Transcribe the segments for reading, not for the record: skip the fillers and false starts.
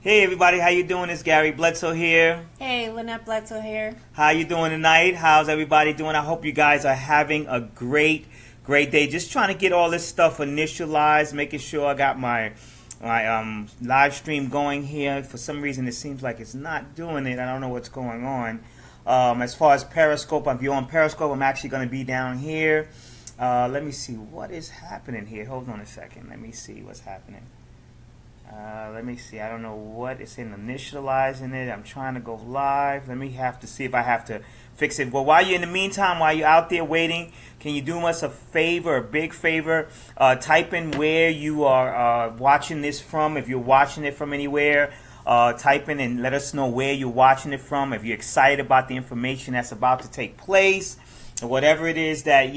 Hey everybody, how you doing? It's Gary Bledsoe here. Hey, Lynette Bledsoe here. How you doing tonight? How's everybody doing? I hope you guys are having a great day. Just trying to get all this stuff initialized, making sure I got my live stream going here. For some reason, it seems like it's not doing it. I don't know what's going on. As far as Periscope, if you're on Periscope, I'm actually going to be down here. Let me see what is happening here. Hold on a second. Let me see what's happening. Let me see. I don't know what it's in initializing it. I'm trying to go live. Let me have to see if I have to fix it. Well, while you're in the meantime, while you're out there waiting, can you do us a favor, a big favor? Type in where you are watching this from. If you're watching it from anywhere, type in and let us know where you're watching it from. If you're excited about the information that's about to take place, or whatever it is that,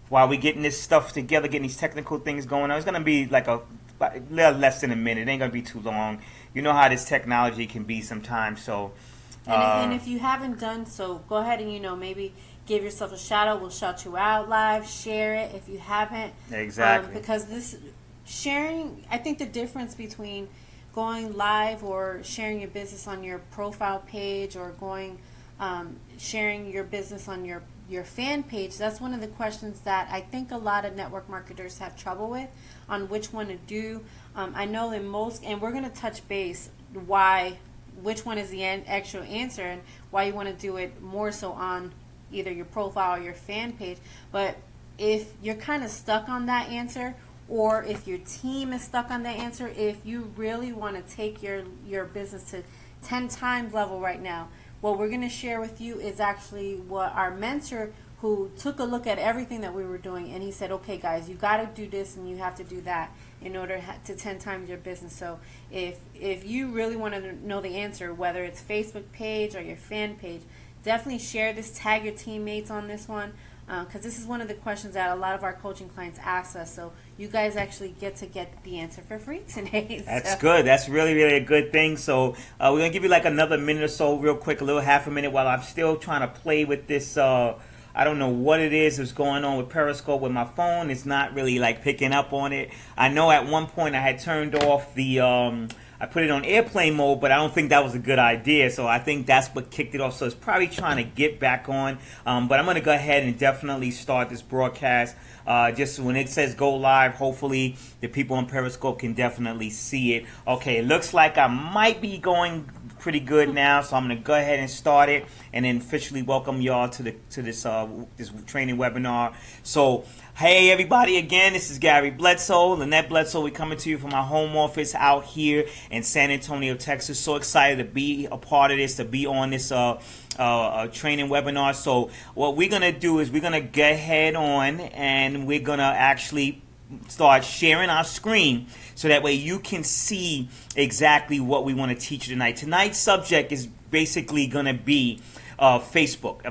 while we're getting this stuff together, getting these technical things going on, it's going to be like a little less than a minute. It ain't going to be too long. You know how this technology can be sometimes. So, And if you haven't done so, go ahead and, maybe give yourself a shout out. We'll shout you out live. Share it if you haven't. Exactly. Because this sharing, I think the difference between going live or sharing your business on your profile page or sharing your business on your fan page, that's one of the questions that I think a lot of network marketers have trouble with on which one to do. I know in most, and we're going to touch base which one is the actual answer and why you want to do it more so on either your profile or your fan page. But if you're kind of stuck on that answer, or if your team is stuck on that answer, if you really want to take your business to 10 times level right now, what we're going to share with you is actually what our mentor, who took a look at everything that we were doing, and he said, okay guys, you got to do this and you have to do that in order to 10 times your business. So if you really want to know the answer, whether it's Facebook page or your fan page, definitely share this, tag your teammates on this one, because this is one of the questions that a lot of our coaching clients ask us. So you guys actually get the answer for free today. That's good. That's really a good thing. So we're going to give you like another minute or so real quick, a little half a minute, while I'm still trying to play with this. I don't know what it is that's going on with Periscope with my phone. It's not really like picking up on it. I know at one point I had turned off I put it on airplane mode, but I don't think that was a good idea. So I think that's what kicked it off. So it's probably trying to get back on. But I'm going to go ahead and definitely start this broadcast. Just when it says go live, hopefully the people on Periscope can definitely see it. Okay, it looks like I might be going pretty good now, so I'm going to go ahead and start it and then officially welcome y'all to this training webinar. So hey everybody, again, this is Gary Bledsoe, Lynette Bledsoe. We're coming to you from our home office out here in San Antonio, Texas. So excited to be a part of this, to be on this training webinar. So what we're going to do is we're going to get ahead on and we're going to actually start sharing our screen so that way you can see exactly what we want to teach you tonight. Tonight's subject is basically going to be Facebook,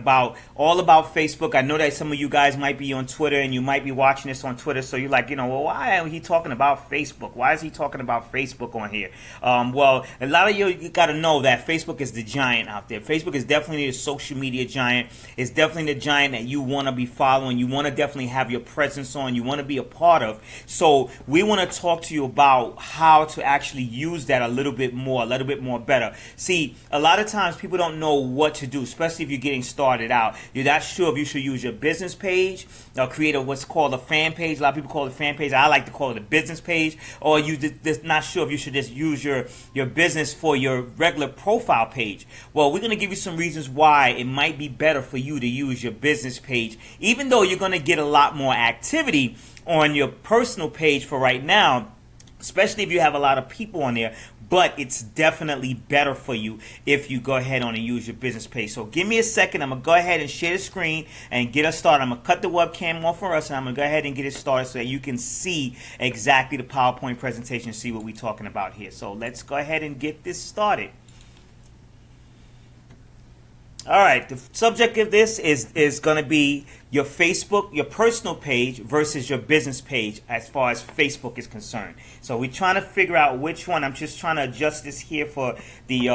all about Facebook. I know that some of you guys might be on Twitter and you might be watching this on Twitter, so you're like, well, why are he talking about Facebook? Why is he talking about Facebook on here? Well, a lot of you got to know that Facebook is the giant out there. Facebook is definitely the social media giant. It's definitely the giant that you want to be following. You want to definitely have your presence on. You want to be a part of. So we want to talk to you about how to actually use that a little bit more better. See, a lot of times people don't know what to do, especially if you're getting started out. You're not sure if you should use your business page or create what's called a fan page. A lot of people call it a fan page. I like to call it a business page. Or you just not sure if you should just use your business for your regular profile page. Well, we're going to give you some reasons why it might be better for you to use your business page, even though you're going to get a lot more activity on your personal page for right now, especially if you have a lot of people on there. But it's definitely better for you if you go ahead on and use your business page. So give me a second. I'm going to go ahead and share the screen and get us started. I'm going to cut the webcam off for us, and I'm going to go ahead and get it started so that you can see exactly the PowerPoint presentation, see what we're talking about here. So let's go ahead and get this started. All right, the subject of this is going to be your Facebook, your personal page versus your business page as far as Facebook is concerned. So we're trying to figure out which one. I'm just trying to adjust this here for the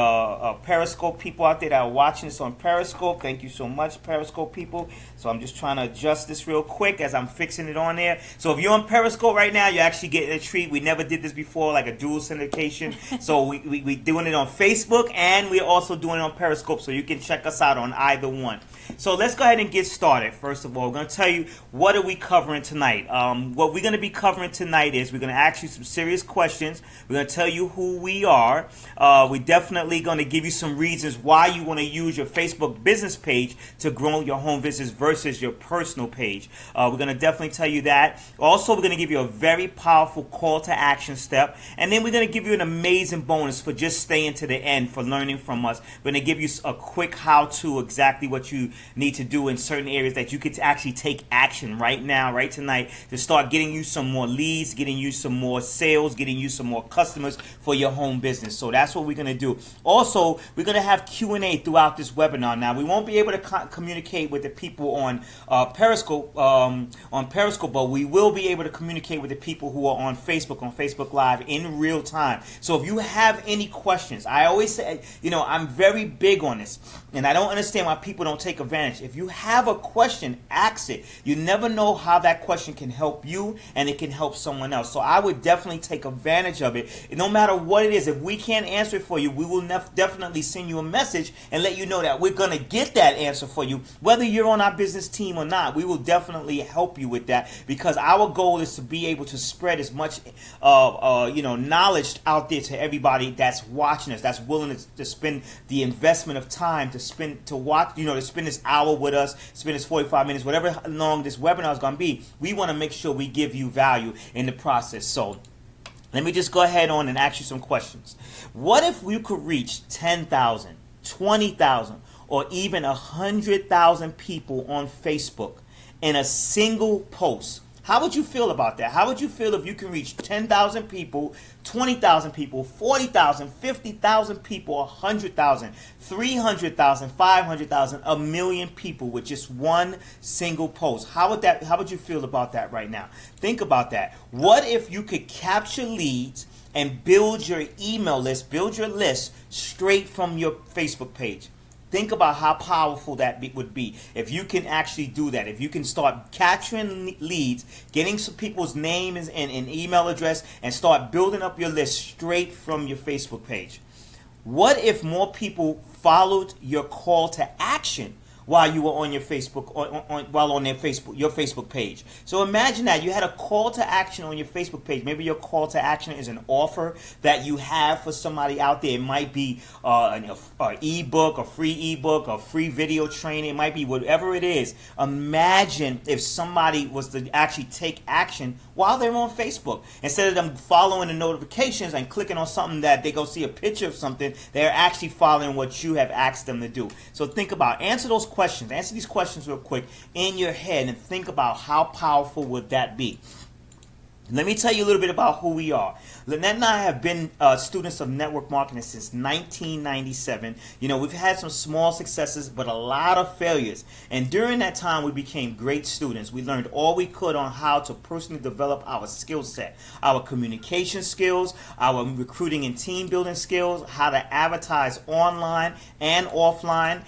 Periscope people out there that are watching this on Periscope. Thank you so much, Periscope people. So I'm just trying to adjust this real quick as I'm fixing it on there. So if you're on Periscope right now, you're actually getting a treat. We never did this before, like a dual syndication. So we doing it on Facebook, and we're also doing it on Periscope, so you can check us out on either one. So let's go ahead and get started. First of all, we're going to tell you what are we covering tonight. What we're going to be covering tonight is we're going to ask you some serious questions. We're going to tell you who we are. We're definitely going to give you some reasons why you want to use your Facebook business page to grow your home business versus your personal page. We're going to definitely tell you that. Also, we're going to give you a very powerful call to action step. And then we're going to give you an amazing bonus for just staying to the end for learning from us. We're going to give you a quick how-to, exactly what you need to do in certain areas that you could actually take action right now, right tonight, to start getting you some more leads, getting you some more sales, getting you some more customers for your home business. So that's what we're going to do. Also, we're going to have Q&A throughout this webinar. Now, we won't be able to communicate with the people on Periscope, but we will be able to communicate with the people who are on Facebook Live in real time. So if you have any questions, I always say, I'm very big on this, and I don't understand why people don't take advantage. If you have a question, ask it. You never know how that question can help you, and it can help someone else. So I would definitely take advantage of it. No matter what it is, if we can't answer it for you, we will definitely send you a message and let you know that we're going to get that answer for you, whether you're on our business team or not. We will definitely help you with that, because our goal is to be able to spread as much knowledge out there to everybody that's watching us, that's willing to spend the investment of time to spend this hour with us, spend this 45 minutes, whatever long this webinar is going to be. We want to make sure we give you value in the process. So let me just go ahead on and ask you some questions. What if we could reach 10,000, 20,000, or even 100,000 people on Facebook in a single post? How would you feel about that? How would you feel if you can reach 10,000 people, 20,000 people, 40,000, 50,000 people, 100,000, 300,000, 500,000, a million people with just one single post? How would you feel about that right now? Think about that. What if you could capture leads and build your email list, build your list straight from your Facebook page? Think about how powerful that would be if you can actually do that. If you can start capturing leads, getting some people's names and email address, and start building up your list straight from your Facebook page. What if more people followed your call to action while you were on your Facebook, while on your Facebook page? So imagine that you had a call to action on your Facebook page. Maybe your call to action is an offer that you have for somebody out there. It might be an ebook, a free ebook, a free video training. It might be whatever it is. Imagine if somebody was to actually take action while they're on Facebook. Instead of them following the notifications and clicking on something that they go see a picture of something, they're actually following what you have asked them to do. So think about, answer these questions real quick in your head, and think about how powerful would that be. Let me tell you a little bit about who we are. Lynette and I have been students of network marketing since 1997. We've had some small successes, but a lot of failures. And during that time, we became great students. We learned all we could on how to personally develop our skill set, our communication skills, our recruiting and team building skills, how to advertise online and offline.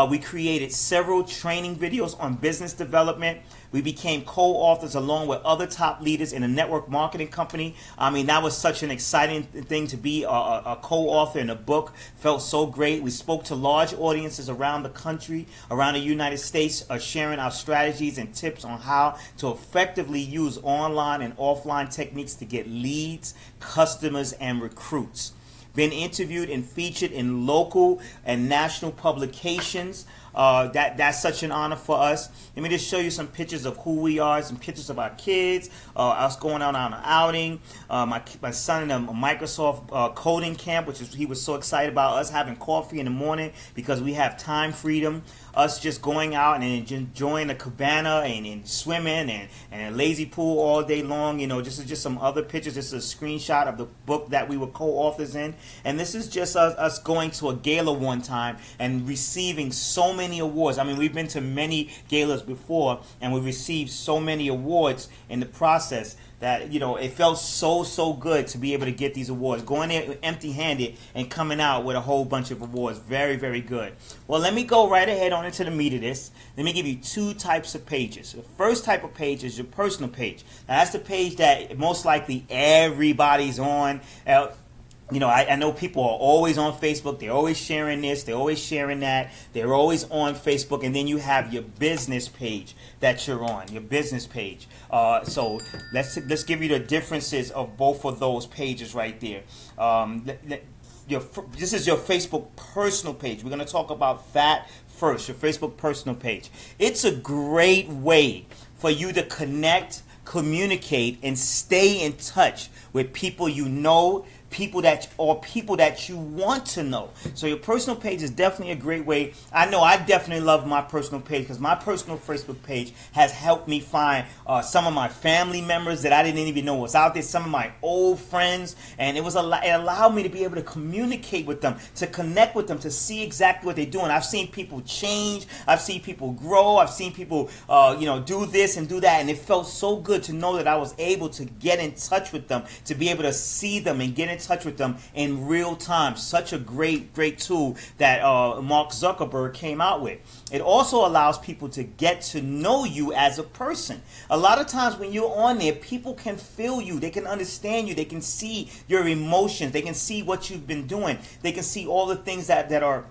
We created several training videos on business development. We became co-authors along with other top leaders in a network marketing company. I mean, that was such an exciting thing to be a co-author in a book. Felt so great. We spoke to large audiences around the country, around the United States, sharing our strategies and tips on how to effectively use online and offline techniques to get leads, customers, and recruits. Been interviewed and featured in local and national publications. That's such an honor for us. Let me just show you some pictures of who we are, some pictures of our kids, us going out on an outing, my son in a Microsoft coding camp, he was so excited about us having coffee in the morning because we have time freedom. us just going out and enjoying the cabana and swimming and a lazy pool all day long. This is just some other pictures. This is a screenshot of the book that we were co-authors in. And this is just us going to a gala one time and receiving so many awards. I mean, we've been to many galas before, and we received so many awards in the process that it felt so good to be able to get these awards, going there empty-handed and coming out with a whole bunch of awards. Very, very good. Well, let me go right ahead on into the meat of this. Let me give you two types of pages. The first type of page is your personal page. Now, that's the page that most likely everybody's on. I know people are always on Facebook. They're always sharing this. They're always sharing that. They're always on Facebook. And then you have your business page that you're on, your business page. So let's give you the differences of both of those pages right there. This is your Facebook personal page. We're going to talk about that first, your Facebook personal page. It's a great way for you to connect, communicate, and stay in touch with people you know, people that you want to know. So your personal page is definitely a great way. I know I definitely love my personal page because my personal Facebook page has helped me find some of my family members that I didn't even know was out there, some of my old friends, and it allowed me to be able to communicate with them, to connect with them, to see exactly what they're doing. I've seen people change, I've seen people grow, I've seen people do this and do that, and it felt so good to know that I was able to get in touch with them, to be able to see them and get in touch with them in real time. Such a great tool that Mark Zuckerberg came out with. It also allows people to get to know you as a person. A lot of times when you're on there, people can feel you, they can understand you, they can see your emotions, they can see what you've been doing, they can see all the things that are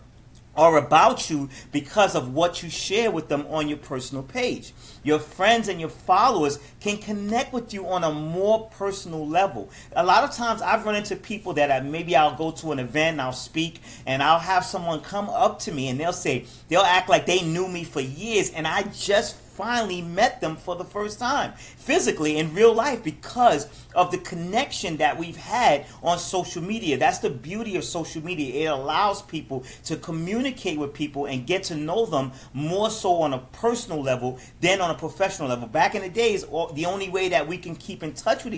about you because of what you share with them on your personal page. Your friends and your followers can connect with you on a more personal level. A lot of times I've run into people that maybe I'll go to an event and I'll speak and I'll have someone come up to me and they'll act like they knew me for years, and I just finally met them for the first time physically in real life because of the connection that we've had on social media. That's the beauty of social media. It allows people to communicate with people and get to know them more so on a personal level than on a professional level. Back in the days, the only way that we can keep in touch with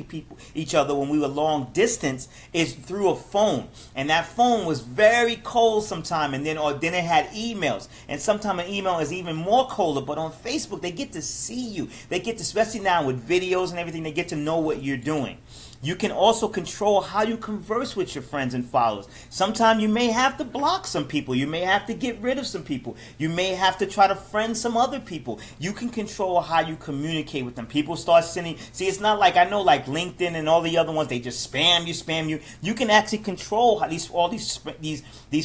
each other when we were long distance is through a phone, and that phone was very cold sometime, and then it had emails, and sometimes an email is even more colder. But on Facebook, they get to see you. They get to, especially now with videos and everything, they get to know what you're doing. You can also control how you converse with your friends and followers. Sometimes you may have to block some people. You may have to get rid of some people. You may have to try to friend some other people. You can control how you communicate with them. People start sending. See, it's not like, I know like LinkedIn and all the other ones, they just spam you. You can actually control how these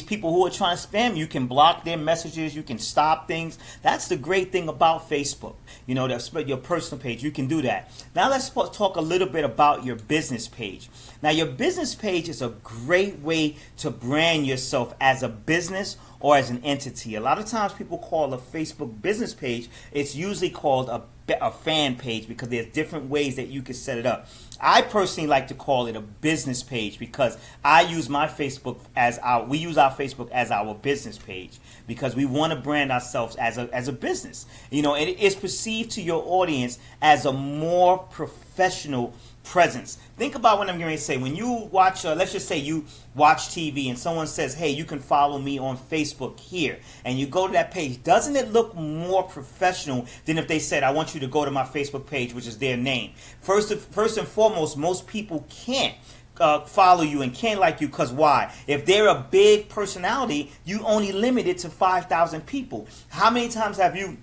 people who are trying to spam you. You can block their messages. You can stop things. That's the great thing about Facebook. That's your personal page. You can do that. Now let's talk a little bit about your business page. Now, your business page is a great way to brand yourself as a business or as an entity. A lot of times people call a Facebook business page, it's usually called a fan page because there's different ways that you can set it up. I personally like to call it a business page because I use my Facebook we use our Facebook as our business page because we want to brand ourselves as a business. It is perceived to your audience as a more professional presence. Think about what I'm going to say. When you watch, let's just say you watch TV and someone says, hey, you can follow me on Facebook here, and you go to that page, doesn't it look more professional than if they said, I want you to go to my Facebook page, which is their name? First and foremost, most people can't follow you and can't like you because why? If they're a big personality, you only limit it to 5,000 people. How many times have you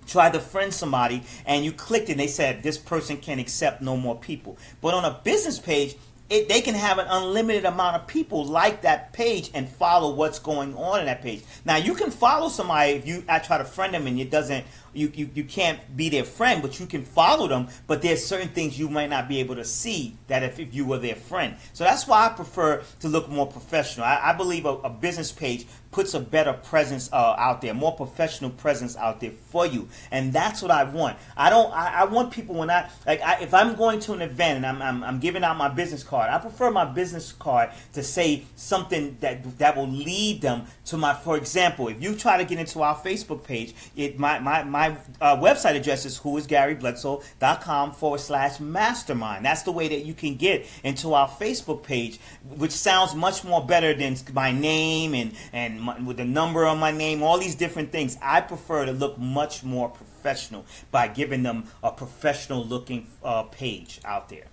tried to friend somebody and you clicked it and they said this person can accept no more people? But on a business page, they can have an unlimited amount of people like that page and follow what's going on in that page. Now, you can follow somebody if I try to friend them and it doesn't you can't be their friend, but you can follow them. But there's certain things you might not be able to see that if you were their friend. So that's why I prefer to look more professional. I believe a business page puts a better presence out there, more professional presence out there for you, and that's what I want. I want people when if I'm going to an event and I'm giving out my business card, I prefer my business card to say something that will lead them to my. For example, if you try to get into our Facebook page, my website address is whoisgarybledsoe.com/mastermind. That's the way that you can get into our Facebook page, which sounds much more better than my name and with the number on my name, all these different things. I prefer to look much more professional by giving them a professional looking page out there.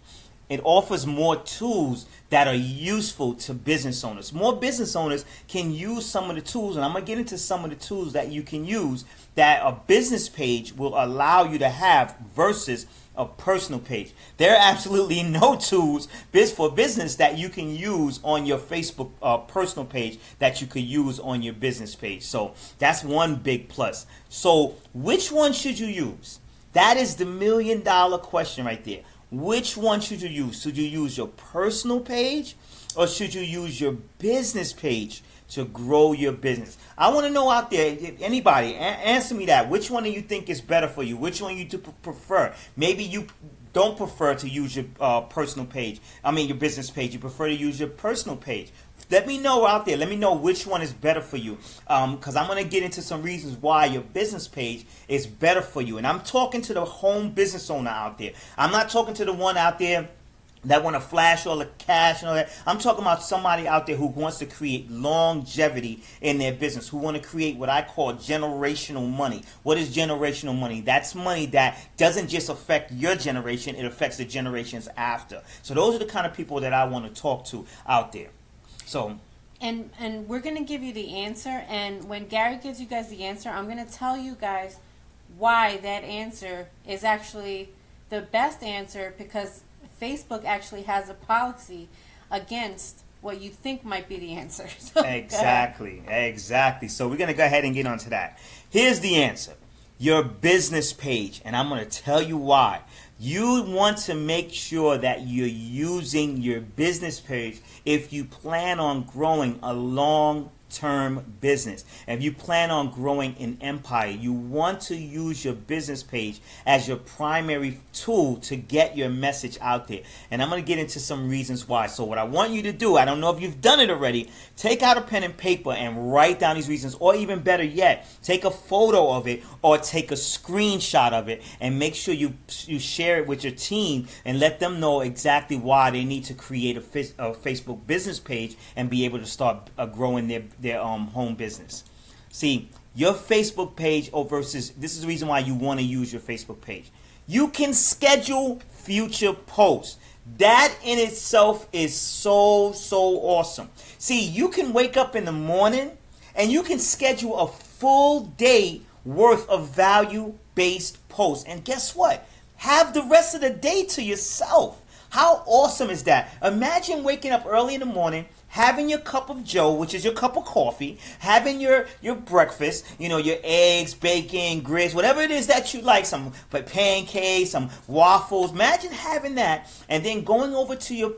It offers more tools that are useful to business owners. More business owners can use some of the tools, and I'm going to get into some of the tools that you can use that a business page will allow you to have versus a personal page. There are absolutely no tools for business that you can use on your Facebook personal page that you could use on your business page. So that's one big plus. So which one should you use? That is the $1 million question right there. Which one should you use? Should you use your personal page or should you use your business page to grow your business? I want to know out there, if anybody, answer me that. Which one do you think is better for you? Which one you prefer? Maybe you don't prefer to use your personal page. Your business page. You prefer to use your personal page. Let me know out there. Let me know which one is better for you. Because I'm going to get into some reasons why your business page is better for you. And I'm talking to the home business owner out there. I'm not talking to the one out there that want to flash all the cash and all that. I'm talking about somebody out there who wants to create longevity in their business, who want to create what I call generational money. What is generational money? That's money that doesn't just affect your generation, it affects the generations after. So those are the kind of people that I want to talk to out there. So, and we're going to give you the answer, and when Gary gives you guys the answer, I'm going to tell you guys why that answer is actually the best answer, because Facebook actually has a policy against what you think might be the answer. So exactly. So we're going to go ahead and get onto that. Here's the answer. Your business page, and I'm going to tell you why. You want to make sure that you're using your business page if you plan on growing a long-term business. If you plan on growing an empire, you want to use your business page as your primary tool to get your message out there. And I'm going to get into some reasons why. So what I want you to do, I don't know if you've done it already, take out a pen and paper and write down these reasons, or even better yet, take a photo of it or take a screenshot of it and make sure you share it with your team and let them know exactly why they need to create a Facebook business page and be able to start growing their home business. See, your Facebook page versus, this is the reason why you want to use your Facebook page. You can schedule future posts. That in itself is so awesome. See, you can wake up in the morning and you can schedule a full day worth of value-based posts. And guess what? Have the rest of the day to yourself. How awesome is that? Imagine waking up early in the morning, having your cup of joe, which is your cup of coffee, having your breakfast, your eggs, bacon, grits, whatever it is that you like, some pancakes, some waffles. Imagine having that and then going over to your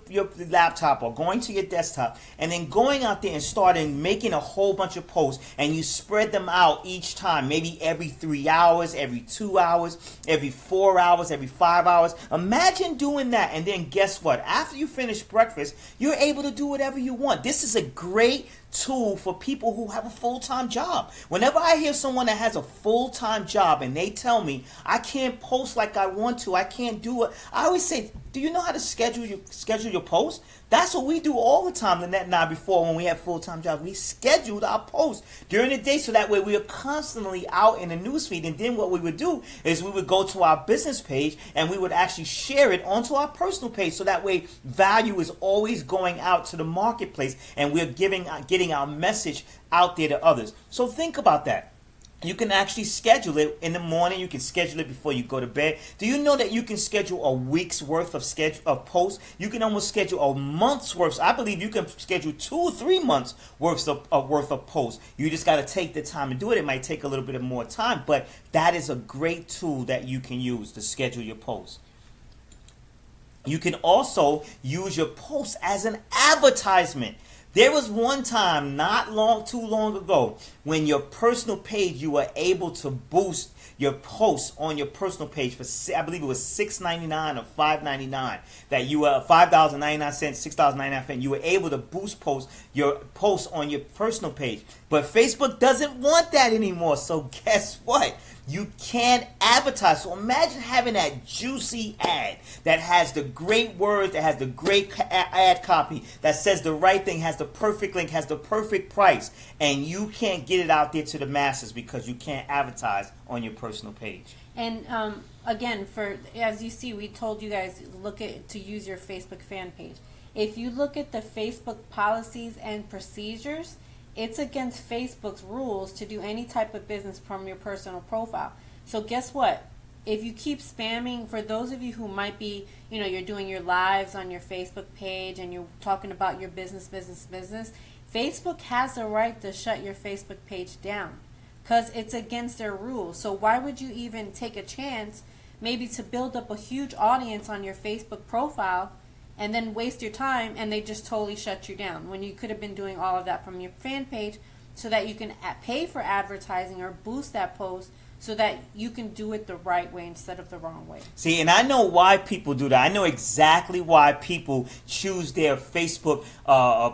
laptop or going to your desktop and then going out there and starting making a whole bunch of posts, and you spread them out each time, maybe every 3 hours, every 2 hours, every 4 hours, every 5 hours. Imagine doing that, and then guess what? After you finish breakfast, you're able to do whatever you want. This is a great tool for people who have a full-time job. Whenever I hear someone that has a full-time job and they tell me, I can't post like I want to, I can't do it, I always say, do you know how to schedule your posts? That's what we do all the time. Lynette and I, before, when we had full-time jobs, we scheduled our posts during the day so that way we are constantly out in the newsfeed. And then what we would do is we would go to our business page and we would actually share it onto our personal page, so that way value is always going out to the marketplace and we're getting our message out there to others. So think about that. You can actually schedule it in the morning. You can schedule it before you go to bed. Do you know that you can schedule a week's worth of posts? You can almost schedule a month's worth. I believe you can schedule 2 or 3 months worth of posts. You just got to take the time to do it. It might take a little bit more time, but that is a great tool that you can use to schedule your posts. You can also use your posts as an advertisement. There was one time too long ago when your personal page, you were able to boost your posts on your personal page for, I believe it was $6.99 or $5.99, that you were $5.99, $6.99. You were able to boost your posts on your personal page. But Facebook doesn't want that anymore. So guess what? You can't advertise. So imagine having that juicy ad that has the great words, that has the great ad copy, that says the right thing, has the perfect link, has the perfect price, and you can't get it out there to the masses because you can't advertise on your personal page. And again, as you see, we told you guys to use your Facebook fan page. If you look at the Facebook policies and procedures, it's against Facebook's rules to do any type of business from your personal profile. So guess what? If you keep spamming, for those of you who might be, you're doing your lives on your Facebook page and you're talking about your business, Facebook has the right to shut your Facebook page down because it's against their rules. So why would you even take a chance maybe to build up a huge audience on your Facebook profile and then waste your time, and they just totally shut you down when you could have been doing all of that from your fan page so that you can pay for advertising or boost that post so that you can do it the right way instead of the wrong way. See, and I know why people do that. I know exactly why people choose their Facebook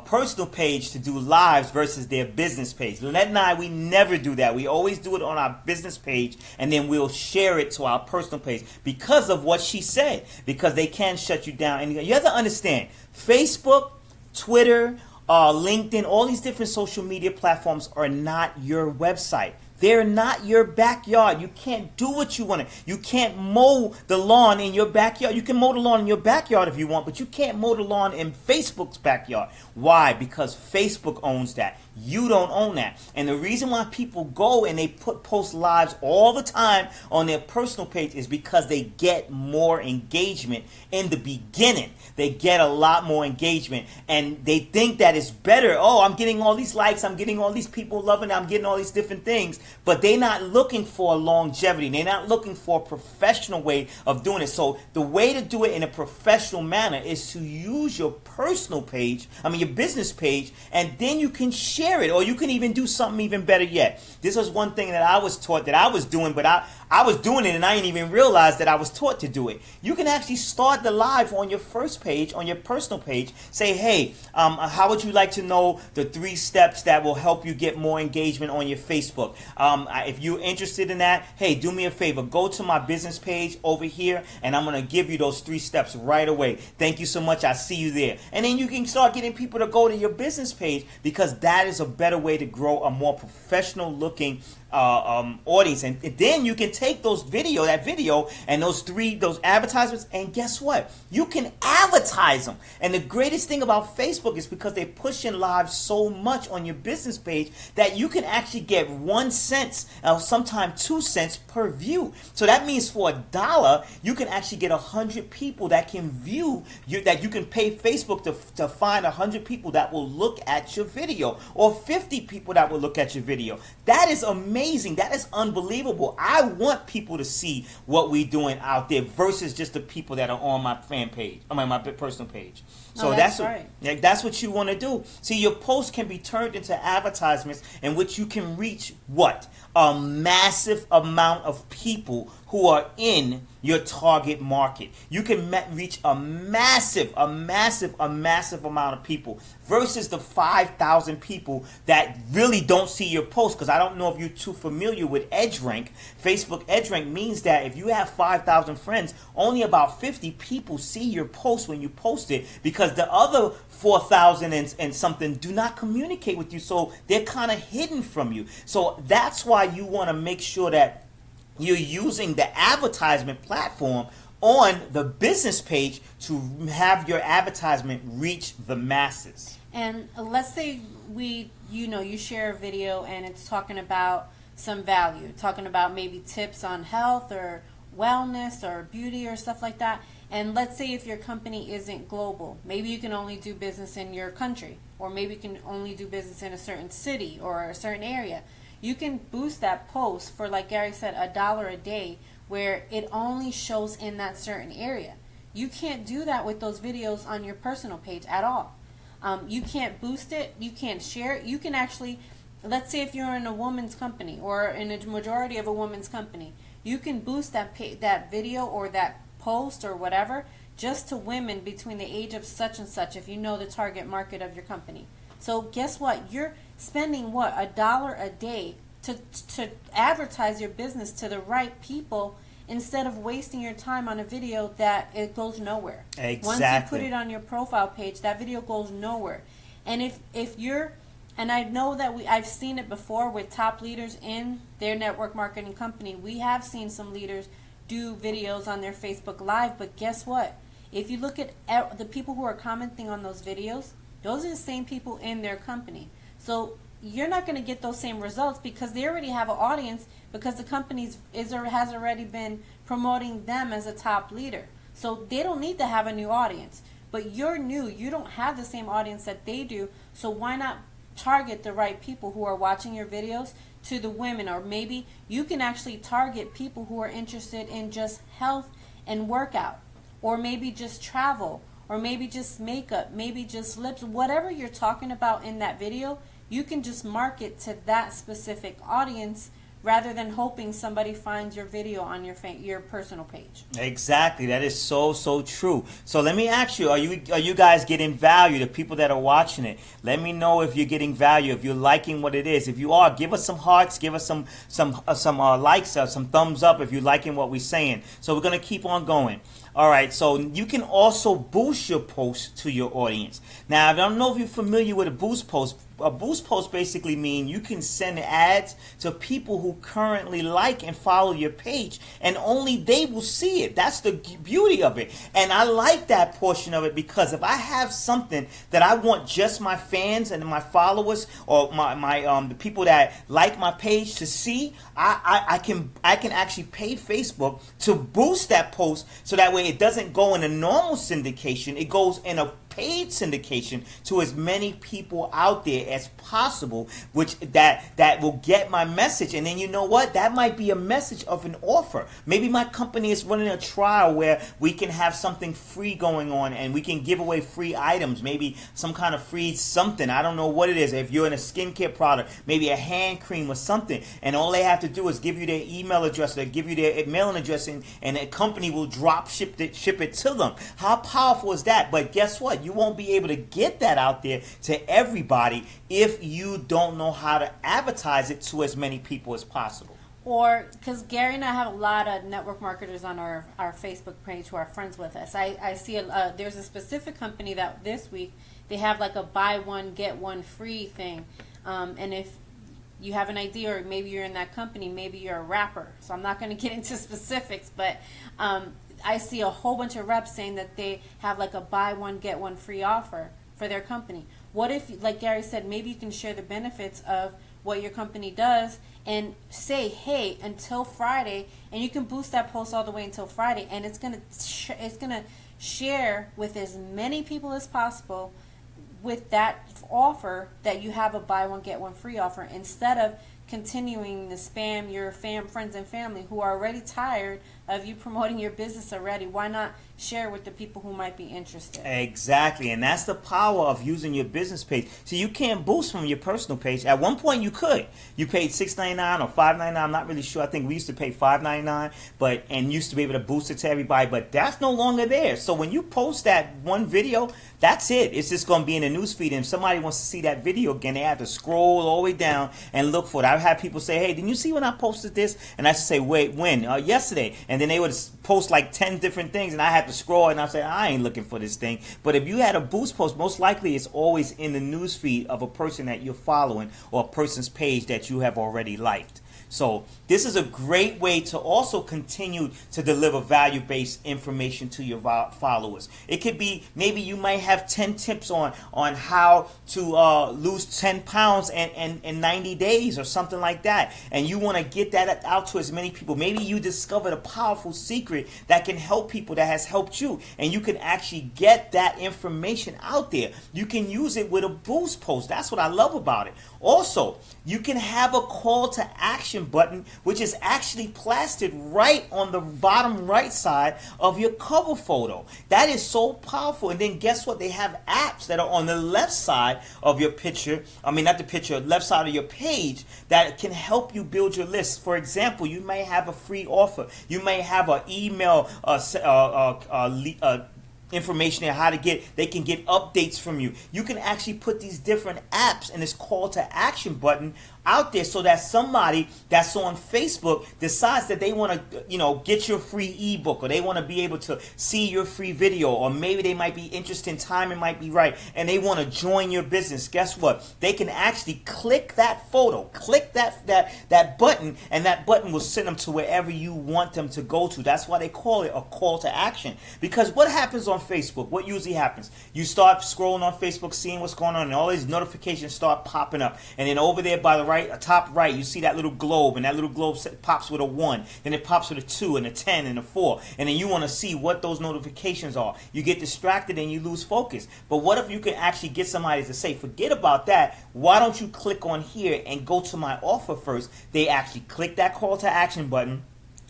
personal page to do lives versus their business page. Lynette and I, we never do that. We always do it on our business page, and then we'll share it to our personal page because of what she said, because they can shut you down. And you have to understand, Facebook, Twitter, LinkedIn, all these different social media platforms are not your website. They're not your backyard. You can't do what you want to. You can't mow the lawn in your backyard. You can mow the lawn in your backyard if you want, but you can't mow the lawn in Facebook's backyard. Why? Because Facebook owns that. You don't own that. And the reason why people go and they post lives all the time on their personal page is because they get more engagement in the beginning. They get a lot more engagement, and they think that it's better. Oh, I'm getting all these likes. I'm getting all these people loving it. I'm getting all these different things. But they're not looking for longevity. They're not looking for a professional way of doing it. So the way to do it in a professional manner is to use your personal page, your business page, and then you can share it, or you can even do something even better yet. This was one thing that I was taught that I was doing, but I was doing it and I didn't even realize that I was taught to do it. You can actually start the live on your first page, on your personal page. Say, hey, how would you like to know the 3 steps that will help you get more engagement on your Facebook? If you're interested in that, hey, do me a favor. Go to my business page over here, and I'm going to give you those 3 steps right away. Thank you so much. I see you there. And then you can start getting people to go to your business page, because that is a better way to grow a more professional looking audience. And then you can take that video and those advertisements, and guess what? You can advertise them. And the greatest thing about Facebook is because they push in live so much on your business page that you can actually get 1 cent, sometimes 2 cents per view. So that means for $1, you can actually get 100 people that can view that you can pay Facebook to find 100 people that will look at your video, or 50 people that will look at your video. That is amazing. That is unbelievable. I want people to see what we're doing out there versus just the people that are on my fan page, my personal page. So that's right. That's what you want to do. See, your posts can be turned into advertisements in which you can reach what? A massive amount of people who are in your target market. You can reach a massive amount of people versus the 5,000 people that really don't see your post. Because I don't know if you're too familiar with EdgeRank. Facebook EdgeRank means that if you have 5,000 friends, only about 50 people see your post when you post it, because the other 4,000 and something do not communicate with you, so they're kind of hidden from you. So that's why you want to make sure that you're using the advertisement platform on the business page to have your advertisement reach the masses. And let's say you share a video and it's talking about some value, talking about maybe tips on health or wellness or beauty or stuff like that. And let's say if your company isn't global, maybe you can only do business in your country, or maybe you can only do business in a certain city or a certain area. You can boost that post for, like Gary said, $1 a day, where it only shows in that certain area. You can't do that with those videos on your personal page at all. You can't boost it. You can't share it. You can actually, let's say if you're in a woman's company or in a majority of a woman's company, you can boost that video or that post or whatever just to women between the age of such and such, if you know the target market of your company. So guess what? You're spending what, $1 a day to advertise your business to the right people, instead of wasting your time on a video that it goes nowhere. Exactly. Once you put it on your profile page, that video goes nowhere. And if you're, and I know that I've seen it before with top leaders in their network marketing company. We have seen some leaders do videos on their Facebook Live, but guess what? If you look at the people who are commenting on those videos, those are the same people in their company. So you're not going to get those same results because they already have an audience, because the company has already been promoting them as a top leader. So they don't need to have a new audience. But you're new. You don't have the same audience that they do. So why not target the right people who are watching your videos to the women? Or maybe you can actually target people who are interested in just health and workout, or maybe just travel, or maybe just makeup, maybe just lips, whatever you're talking about in that video. You can just market to that specific audience rather than hoping somebody finds your video on your personal page. Exactly. That is so true. So let me ask you, are you guys getting value, the people that are watching it? Let me know if you're getting value, if you're liking what it is. If you are, give us some hearts, give us some likes, some thumbs up if you're liking what we're saying. So we're going to keep on going. All right, so you can also boost your post to your audience. Now, I don't know if you're familiar with a boost post. A boost post basically means you can send ads to people who currently like and follow your page, and only they will see it. That's the beauty of it. And I like that portion of it, because if I have something that I want just my fans and my followers, or my the people that like my page to see, I can actually pay Facebook to boost that post, so that way it doesn't go in a normal syndication. It goes in a paid syndication to as many people out there as possible, which that will get my message. And then you know what? That might be a message of an offer. Maybe my company is running a trial where we can have something free going on, and we can give away free items, maybe some kind of free something. I don't know what it is. If you're in a skincare product, maybe a hand cream or something, and all they have to do is give you their email address, or give you their mailing address, and a company will ship it to them. How powerful is that? But guess what? You won't be able to get that out there to everybody if you don't know how to advertise it to as many people as possible. Or, because Gary and I have a lot of network marketers on our Facebook page who are friends with us. I see there's a specific company that this week they have like a buy one get one free thing, and if you have an idea, or maybe you're in that company, maybe you're a rapper, so I'm not going to get into specifics, but I see a whole bunch of reps saying that they have like a buy one get one free offer for their company. What if, like Gary said, maybe you can share the benefits of what your company does and say, hey, until Friday, and you can boost that post all the way until Friday, and it's gonna share with as many people as possible with that offer, that you have a buy one get one free offer, instead of continuing to spam your friends and family who are already tired of you promoting your business already. Why not share with the people who might be interested? Exactly, and that's the power of using your business page. So you can't boost from your personal page. At one point you could. You paid $6.99 or $5.99. I'm not really sure. I think we used to pay $5.99, and used to be able to boost it to everybody. But that's no longer there. So when you post that one video, that's it. It's just going to be in the newsfeed. And if somebody wants to see that video again, they have to scroll all the way down and look for it. I've had people say, hey, didn't you see when I posted this? And I should say, wait, when? Yesterday. And then they would post like 10 different things, and I had to scroll, and I say, I ain't looking for this thing. But if you had a boost post, most likely it's always in the newsfeed of a person that you're following, or a person's page that you have already liked. So this is a great way to also continue to deliver value-based information to your followers. It could be maybe you might have 10 tips on how to lose 10 pounds in 90 days or something like that. And you want to get that out to as many people. Maybe you discovered a powerful secret that can help people, that has helped you. And you can actually get that information out there. You can use it with a boost post. That's what I love about it. Also, you can have a call to action button, which is actually plastered right on the bottom right side of your cover photo. That is so powerful. And then guess what? They have apps that are on the left side of your picture. I mean, not the picture, left side of your page that can help you build your list. For example, you may have a free offer. You may have an email information on how to they can get updates from you. You can actually put these different apps and this call to action button out there so that somebody that's on Facebook decides that they want to, get your free ebook, or they want to be able to see your free video, or maybe they might be interested in timing might be right and they want to join your business. Guess what? They can actually click that photo, click that button, and that button will send them to wherever you want them to go to. That's why they call it a call to action. Because what happens on Facebook? What usually happens? You start scrolling on Facebook, seeing what's going on, and all these notifications start popping up. And then over there by the top right, you see that little globe, and that little globe pops with a 1, then it pops with a 2 and a 10 and a 4, and then you want to see what those notifications are. You get distracted and you lose focus. But what if you can actually get somebody to say, forget about that, why don't you click on here and go to my offer first? They actually click that call to action button,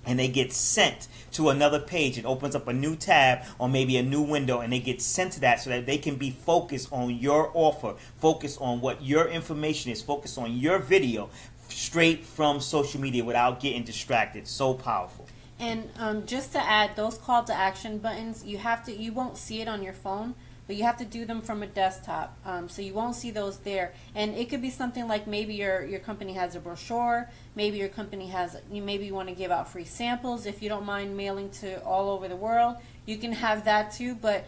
and they get sent to another page. It opens up a new tab or maybe a new window, and they get sent to that so that they can be focused on your offer, focused on what your information is, focused on your video straight from social media without getting distracted. So powerful. And just to add, those call to action buttons, you won't see it on your phone, but you have to do them from a desktop. So you won't see those there. And it could be something like maybe your company has a brochure, maybe your company maybe you want to give out free samples. If you don't mind mailing to all over the world, you can have that too. But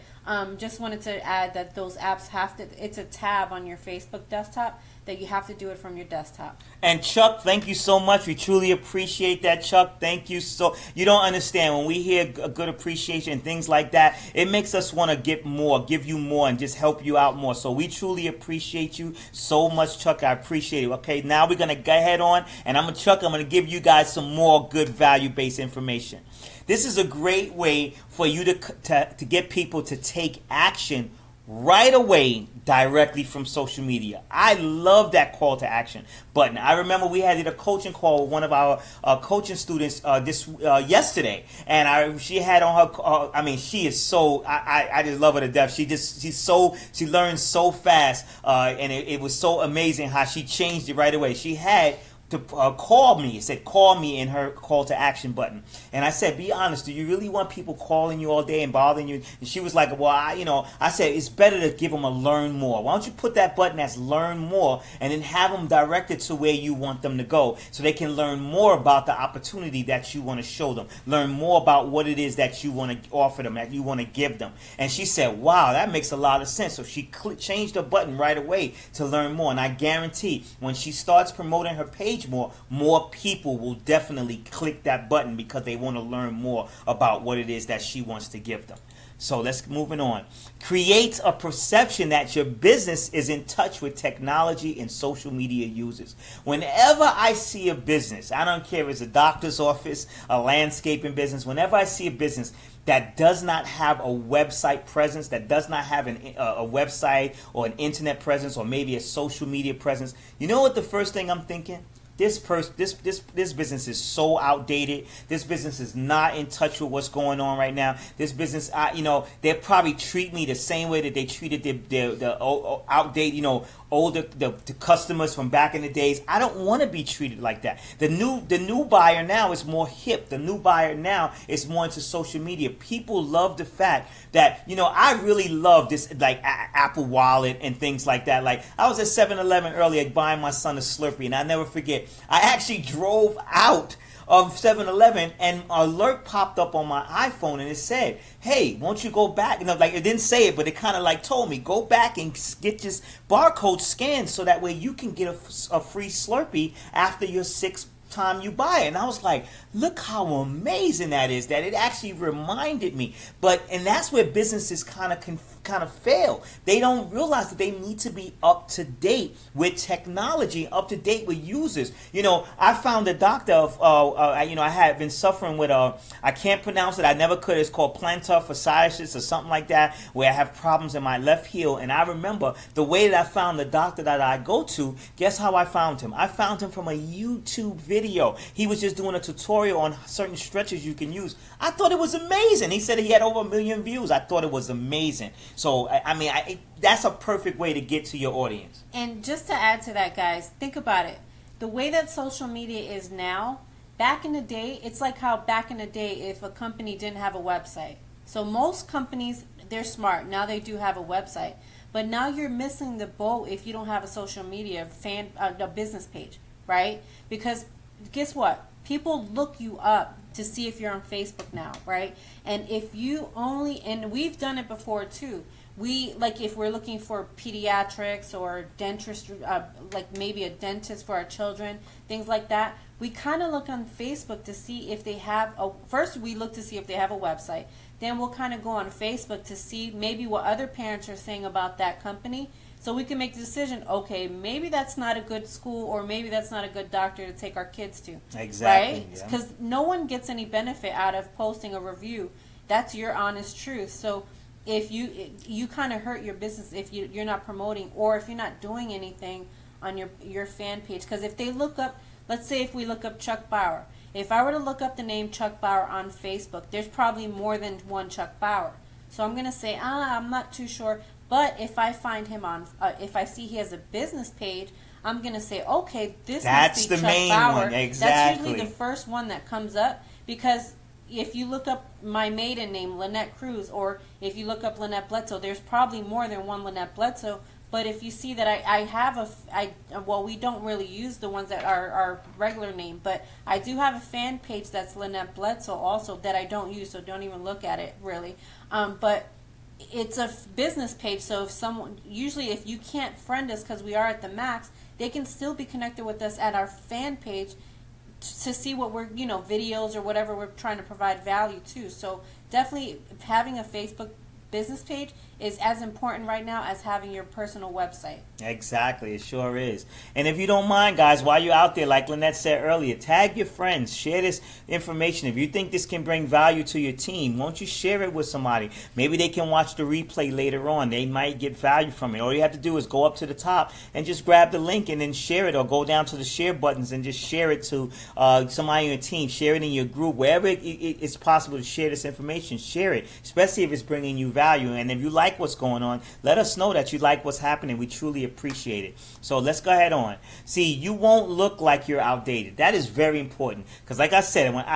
just wanted to add that those apps it's a tab on your Facebook desktop that you have to do it from your desktop. And Chuck, thank you so much. We truly appreciate that, Chuck. Thank you so. You don't understand, when we hear a good appreciation and things like that, it makes us want to get more, give you more, and just help you out more. So we truly appreciate you so much, Chuck. I appreciate it. Okay, now we're gonna go ahead on, and I'm gonna give you guys some more good value-based information. This is a great way for you to get people to take action right away directly from social media. I love that call to action button. I remember we did a coaching call with one of our coaching students yesterday, and she had on her. She is so. I just love her to death. She learns so fast, and it was so amazing how she changed it right away. She had to call me. It said call me in her call to action button, and I said, be honest, do you really want people calling you all day and bothering you? And she was like, well, I said it's better to give them a learn more. Why don't you put that button as learn more, and then have them directed to where you want them to go, so they can learn more about the opportunity that you want to show them, learn more about what it is that you want to offer them, that you want to give them. And she said, wow, that makes a lot of sense. So she changed the button right away to learn more, and I guarantee when she starts promoting her page more people will definitely click that button because they want to learn more about what it is that she wants to give them. So let's moving on. Create a perception that your business is in touch with technology and social media users. Whenever I see a business, I don't care if it's a doctor's office, a landscaping business, whenever I see a business that does not have a website presence, that does not have a website or an internet presence, or maybe a social media presence, you know what the first thing I'm thinking? This business is so outdated. This business is not in touch with what's going on right now. This business, they probably treat me the same way that they treated the outdated, older the customers from back in the days. I don't want to be treated like that. The new buyer now is more hip. The new buyer now is more into social media. People love the fact that I really love this, like Apple Wallet and things like that. Like, I was at 7-Eleven earlier buying my son a Slurpee, and I never forget, I actually drove out of 7-Eleven and an alert popped up on my iPhone, and it said, hey, won't you go back? It didn't say it, but it kind of told me, go back and get this barcode scanned so that way you can get a free Slurpee after your 6 time you buy it. And I was like, look how amazing that is, that it actually reminded me. And that's where businesses kind of fail. They don't realize that they need to be up to date with technology, up to date with users. I found a doctor of, I had been suffering with I can't pronounce it. I never could. It's called plantar fasciitis or something like that, where I have problems in my left heel. And I remember the way that I found the doctor that I go to. Guess how I found him? I found him from a YouTube video. He was just doing a tutorial on certain stretches you can use. I thought it was amazing. He said he had over 1 million views. I thought it was amazing. So, that's a perfect way to get to your audience. And just to add to that, guys, think about it. The way that social media is now, back in the day, it's like how back in the day if a company didn't have a website. So most companies, they're smart. Now they do have a website. But now you're missing the boat if you don't have a social media a business page, right? Because guess what? People look you up to see if you're on Facebook now, right? And if you and we've done it before too. If we're looking for pediatrics or dentistry, like maybe a dentist for our children, things like that, we kind of look on Facebook to see if they have first we look to see if they have a website. Then we'll kind of go on Facebook to see maybe what other parents are saying about that company. So we can make the decision, okay, maybe that's not a good school or maybe that's not a good doctor to take our kids to. Exactly. Right? Because no one gets any benefit out of posting a review. That's your honest truth. So if you kind of hurt your business if you're not promoting or if you're not doing anything on your fan page. Because if they look up, let's say if we look up Chuck Bauer. If I were to look up the name Chuck Bauer on Facebook, there's probably more than one Chuck Bauer. So I'm going to say, I'm not too sure. But if I find him if I see he has a business page, I'm going to say, okay, that's must be the Chuck main Bauer. one. Exactly. That's usually the first one that comes up because if you look up my maiden name, Lynette Cruz, or if you look up Lynette Bledsoe, there's probably more than one Lynette Bledsoe. But if you see that I have we don't really use the ones that are our regular name, but I do have a fan page that's Lynette Bledsoe also that I don't use, so don't even look at it really. But it's a business page, so if you can't friend us because we are at the max, they can still be connected with us at our fan page to see what we're, videos or whatever we're trying to provide value to. So definitely having a Facebook business page is as important right now as having your personal website. Exactly, it sure is. And if you don't mind, guys, while you're out there, like Lynette said earlier, tag your friends, share this information. If you think this can bring value to your team, won't you share it with somebody? Maybe they can watch the replay later on. They might get value from it. All you have to do is go up to the top and just grab the link and then share it, or go down to the share buttons and just share it to somebody on your team. Share it in your group. Wherever it's possible to share this information, share it, especially if it's bringing you value. And if you like what's going on, let us know that you like what's happening. We truly appreciate it. So let's go ahead on. See, you won't look like you're outdated. That is very important, because like I said, when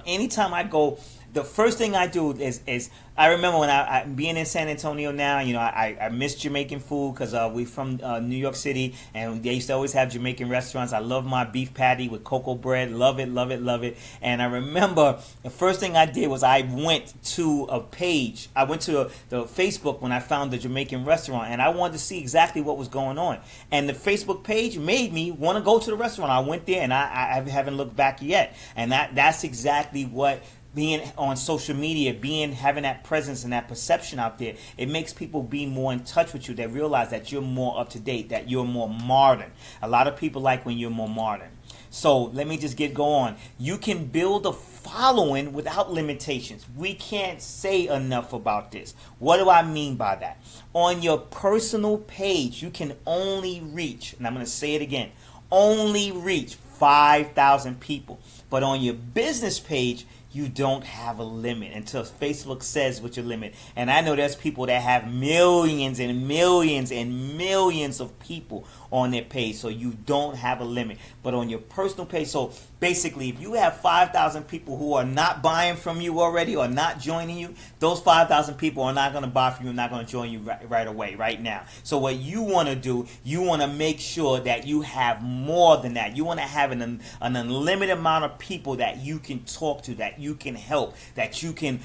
anytime I go, the first thing I do is I remember when I being in San Antonio now, I miss Jamaican food because we from New York City, and they used to always have Jamaican restaurants. I love my beef patty with cocoa bread. Love it, love it, love it. And I remember the first thing I did was I went to a page. I went to the Facebook when I found the Jamaican restaurant, and I wanted to see exactly what was going on. And the Facebook page made me want to go to the restaurant. I went there, and I haven't looked back yet. And that's exactly what being on social media, having that presence and that perception out there, it makes people be more in touch with you. They realize that you're more up to date, that you're more modern. A lot of people like when you're more modern. So let me just get going. You can build a following without limitations. We can't say enough about this. What do I mean by that? On your personal page, you can only reach, and I'm going to say it again, only reach 5,000 people. But on your business page, you don't have a limit until Facebook says what your limit. And I know there's people that have millions and millions and millions of people on their page, so you don't have a limit. But on your personal page, so basically, if you have 5,000 people who are not buying from you already or not joining you, those 5,000 people are not going to buy from you and not going to join you right away, right now. So what you want to do, you want to make sure that you have more than that. You want to have an unlimited amount of people that you can talk to, that that you can help, that you can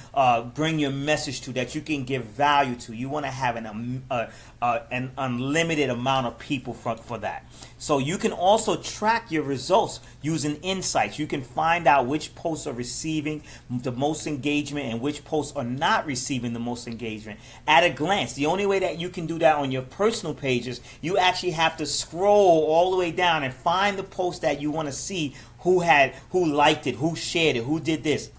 bring your message to, that you can give value to. You want to have an unlimited amount of people for that. So you can also track your results using insights. You can find out which posts are receiving the most engagement and which posts are not receiving the most engagement at a glance. The only way that you can do that on your personal pages, you actually have to scroll all the way down and find the post that you want to see, who liked it, who shared it, who did this.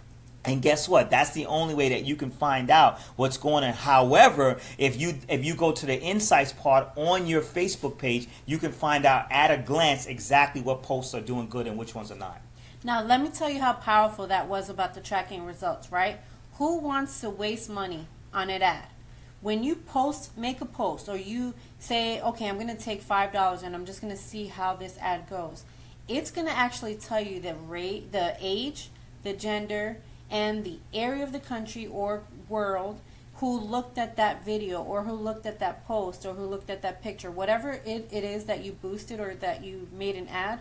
And guess what? That's the only way that you can find out what's going on. However, if you go to the insights part on your Facebook page, you can find out at a glance exactly what posts are doing good and which ones are not. Now, let me tell you how powerful that was about the tracking results, right? Who wants to waste money on an ad? When you make a post, or you say, okay, I'm going to take $5 and I'm just going to see how this ad goes, it's going to actually tell you the rate, the age, the gender, and the area of the country or world who looked at that video, or who looked at that post, or who looked at that picture, whatever it is that you boosted or that you made an ad.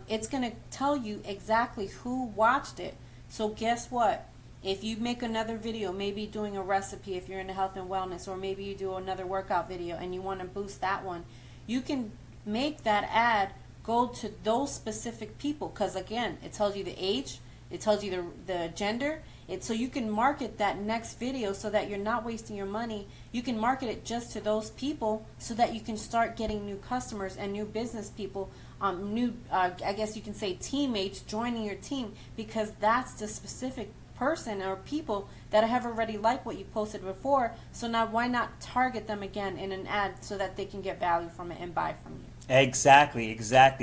It's going to tell you exactly who watched it. So guess what? If you make another video, maybe doing a recipe if you're into health and wellness, or maybe you do another workout video and you want to boost that one, you can make that ad go to those specific people, because again, it tells you the age, it tells you the gender. So you can market that next video so that you're not wasting your money. You can market it just to those people so that you can start getting new customers and new business people, I guess you can say teammates joining your team, because that's the specific person or people that have already liked what you posted before. So now why not target them again in an ad so that they can get value from it and buy from you? Exactly.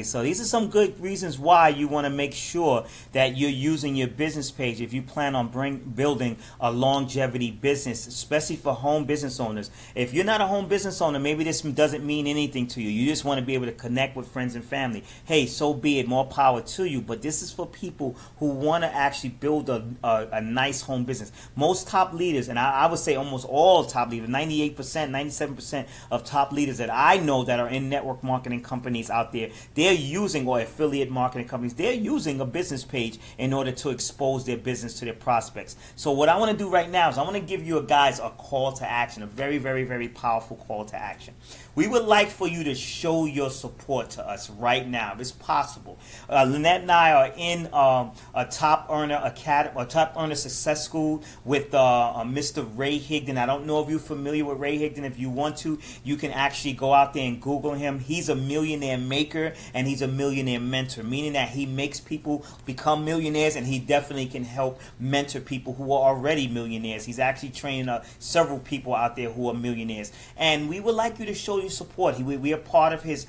So these are some good reasons why you want to make sure that you're using your business page if you plan on building a longevity business, especially for home business owners. If you're not a home business owner, maybe this doesn't mean anything to you. You just want to be able to connect with friends and family. Hey, so be it. More power to you. But this is for people who want to actually build a nice home business. Most top leaders, and I would say almost all top leaders, 98%, 97% of top leaders that I know that are in network marketing companies out there, they're using, or affiliate marketing companies, they're using a business page in order to expose their business to their prospects. So what I want to do right now is I want to give you guys a call to action, a very, very, very powerful call to action. We would like for you to show your support to us right now, if it's possible. Lynette and I are in a Top Earner Academy, a Top Earner Success School with Mr. Ray Higdon. I don't know if you're familiar with Ray Higdon. If you want to, you can actually go out there and Google him. He's a millionaire maker and he's a millionaire mentor, meaning that he makes people become millionaires, and he definitely can help mentor people who are already millionaires. He's actually training several people out there who are millionaires, and we would like you to show your support. We are part of his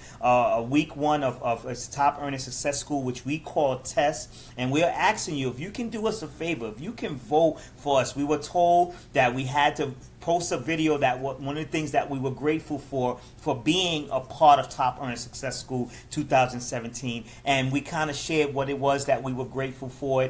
week one of his Top Earner Success School, which we call TEST, and we are asking you if you can do us a favor, if you can vote for us. We were told that we had to post a video that one of the things that we were grateful for being a part of Top Earner Success School 2017, and we kind of shared what it was that we were grateful for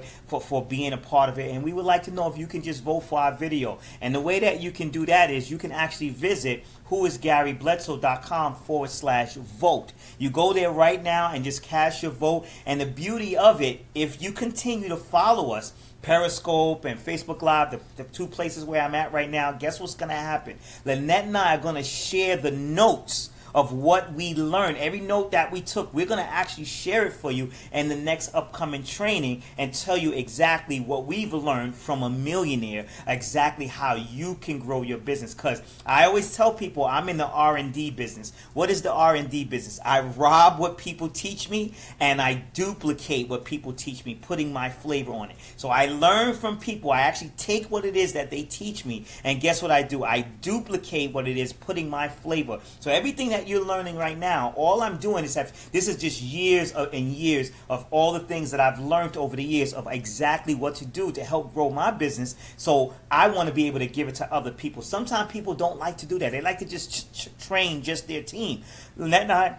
being a part of it, and we would like to know if you can just vote for our video. And the way that you can do that is you can actually visit whoisgarybledsoe.com/vote. You go there right now and just cast your vote, and the beauty of it, if you continue to follow us, Periscope and Facebook Live, the two places where I'm at right now, guess what's going to happen? Lynette and I are going to share the notes of what we learned. Every note that we took, we're going to actually share it for you in the next upcoming training and tell you exactly what we've learned from a millionaire, exactly how you can grow your business. Because I always tell people I'm in the R&D business. What is the R&D business? I rob what people teach me and I duplicate what people teach me, putting my flavor on it. So I learn from people. I actually take what it is that they teach me, and guess what I do? I duplicate what it is, putting my flavor. So everything that you're learning right now, all I'm doing is this is just years and years of all the things that I've learned over the years of exactly what to do to help grow my business. So I want to be able to give it to other people. Sometimes people don't like to do that. They like to just train just their team. Lynette and I,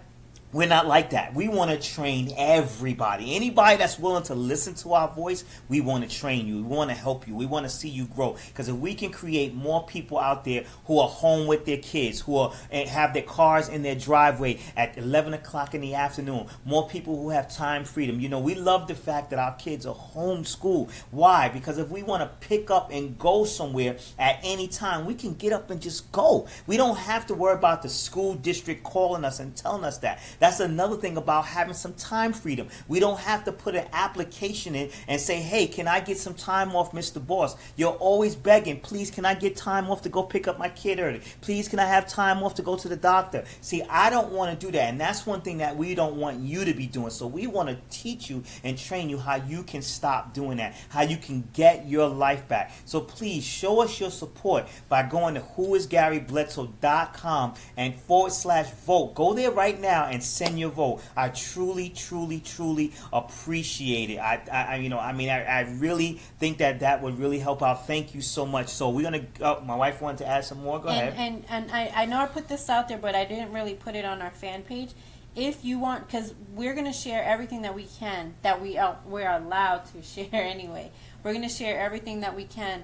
We're not like that. We want to train everybody. Anybody that's willing to listen to our voice, we want to train you. We want to help you. We want to see you grow. Because if we can create more people out there who are home with their kids, who are and have their cars in their driveway at 11 o'clock in the afternoon, more people who have time freedom. You know, we love the fact that our kids are homeschooled. Why? Because if we want to pick up and go somewhere at any time, we can get up and just go. We don't have to worry about the school district calling us and telling us that. That's another thing about having some time freedom. We don't have to put an application in and say, hey, can I get some time off, Mr. Boss? You're always begging, please, can I get time off to go pick up my kid early? Please, can I have time off to go to the doctor? See, I don't want to do that. And that's one thing that we don't want you to be doing. So we want to teach you and train you how you can stop doing that, how you can get your life back. So please show us your support by going to whoisgarybledsoe.com and /vote. Go there right now and send your vote. I truly, truly, truly appreciate it. I really think that would really help out. Thank you so much. So we're gonna. My wife wanted to add some more. Go ahead. And I know I put this out there, but I didn't really put it on our fan page. If you want, because we're gonna share everything that we can, that we're allowed to share anyway. We're gonna share everything that we can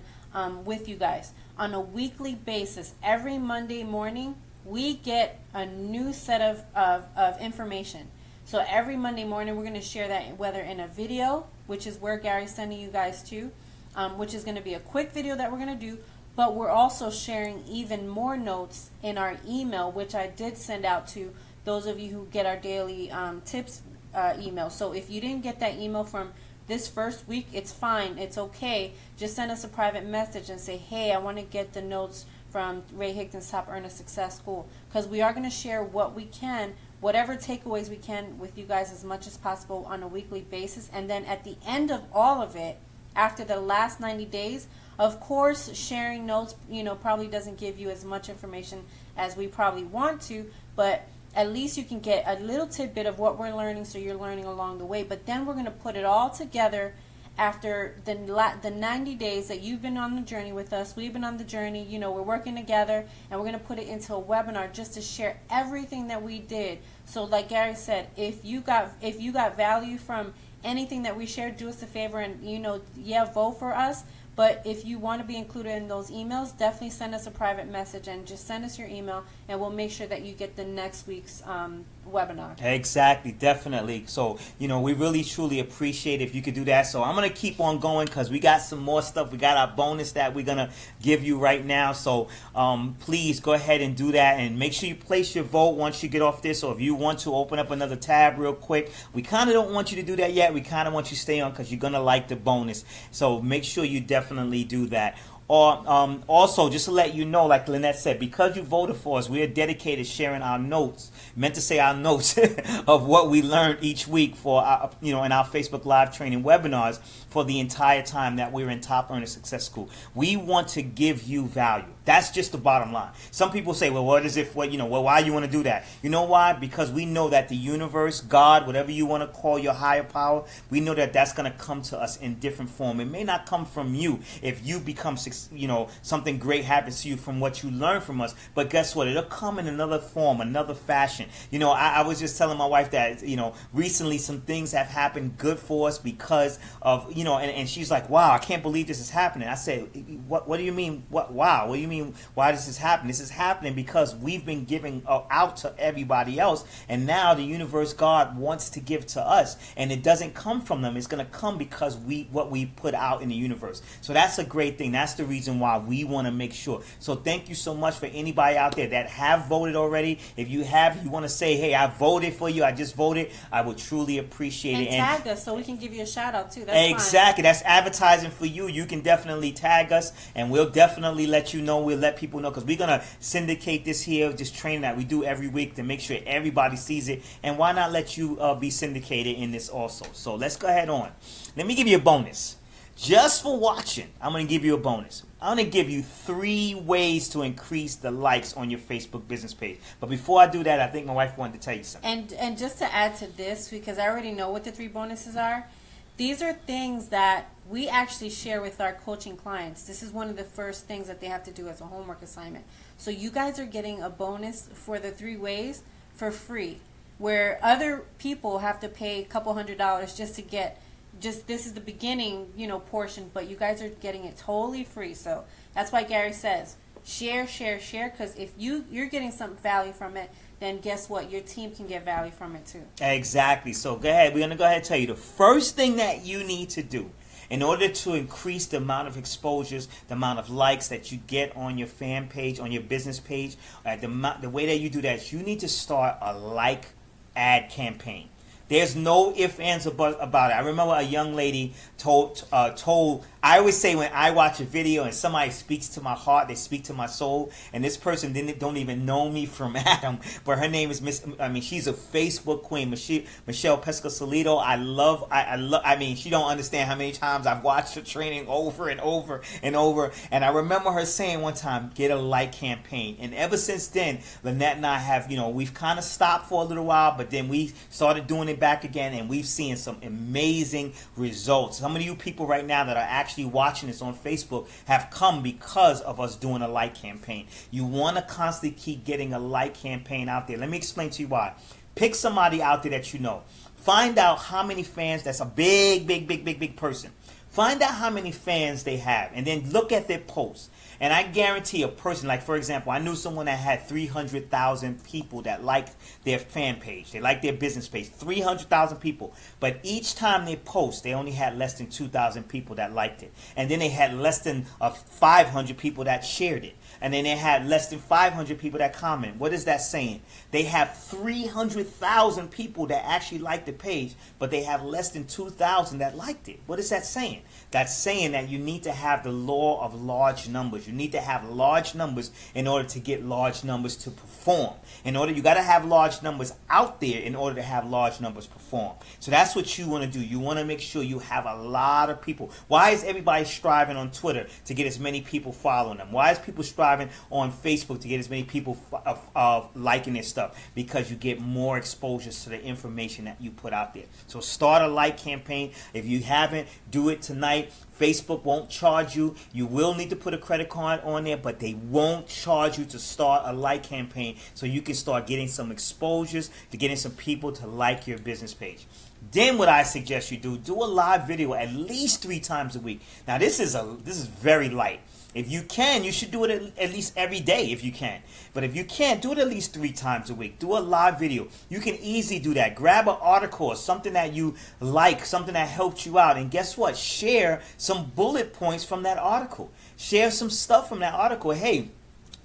with you guys on a weekly basis. Every Monday morning, we get a new set of information. So every Monday morning, we're going to share that, whether in a video, which is where Gary's sending you guys to, which is going to be a quick video that we're going to do, but we're also sharing even more notes in our email, which I did send out to those of you who get our daily tips email. So if you didn't get that email from this first week, it's fine. It's okay. Just send us a private message and say, hey, I want to get the notes from Ray Higdon's Top Earner Success School, because we are going to share what we can, whatever takeaways we can with you guys as much as possible on a weekly basis. And then at the end of all of it, after the last 90 days, of course, sharing notes, probably doesn't give you as much information as we probably want to, but at least you can get a little tidbit of what we're learning, so you're learning along the way. But then we're going to put it all together after the 90 days that you've been on the journey with us. We've been on the journey, we're working together, and we're going to put it into a webinar just to share everything that we did. So like Gary said, if you got value from anything that we shared, do us a favor and vote for us. But if you want to be included in those emails, definitely send us a private message and just send us your email, and we'll make sure that you get the next week's webinar. Exactly, definitely. So, we really, truly appreciate if you could do that. So I'm going to keep on going because we got some more stuff. We got our bonus that we're going to give you right now. So please go ahead and do that, and make sure you place your vote once you get off this. So if you want to open up another tab real quick, we kind of don't want you to do that yet. We kind of want you to stay on because you're going to like the bonus. So make sure you definitely do that. Or also, just to let you know, like Lynette said, because you voted for us, we are dedicated to sharing our notes, of what we learned each week for our, in our Facebook Live training webinars for the entire time that we're in Top Earner Success School. We want to give you value. That's just the bottom line. Some people say, well, what is it for, why you want to do that? You know why? Because we know that the universe, God, whatever you want to call your higher power, we know that that's going to come to us in different form. It may not come from you if you become, something great happens to you from what you learn from us. But guess what? It'll come in another form, another fashion. I was just telling my wife that, recently some things have happened good for us because of, and she's like, wow, I can't believe this is happening. I said, what do you mean? Wow. What do you mean? Why does this happen? This is happening because we've been giving out to everybody else, and now the universe, God, wants to give to us, and it doesn't come from them. It's going to come because what we put out in the universe. So that's a great thing. That's the reason why we want to make sure. So thank you so much for anybody out there that have voted already. If you want to say, hey, I voted for you, I just voted, I would truly appreciate it. And tag us so we can give you a shout out too. That's exactly. Fine. That's advertising for you. You can definitely tag us, and we'll definitely let you know. We'll let people know, because we're going to syndicate this here, this training that we do every week to make sure everybody sees it. And why not let you be syndicated in this also? So let's go ahead on. Let me give you a bonus. Just for watching, I'm going to give you a bonus. I'm going to give you 3 ways to increase the likes on your Facebook business page. But before I do that, I think my wife wanted to tell you something. And just to add to this, because I already know what the 3 bonuses are, these are things that we actually share with our coaching clients. This is one of the first things that they have to do as a homework assignment. So you guys are getting a bonus for the 3 ways for free. where other people have to pay a couple $100 just to get, just this is the beginning, portion, but you guys are getting it totally free. So that's why Gary says share, because if you're getting some value from it, then guess what? Your team can get value from it too. Exactly. So go ahead. We're going to go ahead and tell you the first thing that you need to do in order to increase the amount of exposures, the amount of likes that you get on your fan page, on your business page. The way that you do that is you need to start a like ad campaign. There's no ifs, ands, or buts about it. I remember a young lady told, I always say when I watch a video and somebody speaks to my heart, they speak to my soul, and this person don't even know me from Adam, but her name is she's a Facebook queen, Michelle Pesca-Solido. I mean, she don't understand how many times I've watched her training over and over and over, and I remember her saying one time, get a like campaign, and ever since then, Lynette and I have, we've kind of stopped for a little while, but then we started doing it back again, and we've seen some amazing results. Some of you people right now that are actually watching this on Facebook have come because of us doing a like campaign. You want to constantly keep getting a like campaign out there. Let me explain to you why. Pick somebody out there that you know. Find out how many fans. That's a big person. Find out how many fans they have, and then look at their posts. And I guarantee a person, like for example, I knew someone that had 300,000 people that liked their fan page. They liked their business page. 300,000 people. But each time they post, they only had less than 2,000 people that liked it. And then they had less than 500 people that shared it. And then they had less than 500 people that comment. What is that saying? They have 300,000 people that actually liked the page, but they have less than 2,000 that liked it. What is that saying? That's saying that you need to have the law of large numbers. You need to have large numbers in order to get large numbers to perform. You got to have large numbers out there in order to have large numbers perform. So that's what you want to do. You want to make sure you have a lot of people. Why is everybody striving on Twitter to get as many people following them? Why is people striving on Facebook to get as many people liking their stuff? Because you get more exposures to the information that you put out there. So start a like campaign. If you haven't, do it tonight. Facebook won't charge you. You will need to put a credit card on there, but they won't charge you to start a like campaign, so you can start getting some exposures, to getting some people to like your business page. Then what I suggest you do a live video at least 3 times a week. Now this is very light. If you can, you should do it at least every day if you can. But if you can't, do it at least 3 times a week. Do a live video. You can easily do that. Grab an article or something that you like, something that helped you out. And guess what? Share some bullet points from that article. Share some stuff from that article. Hey,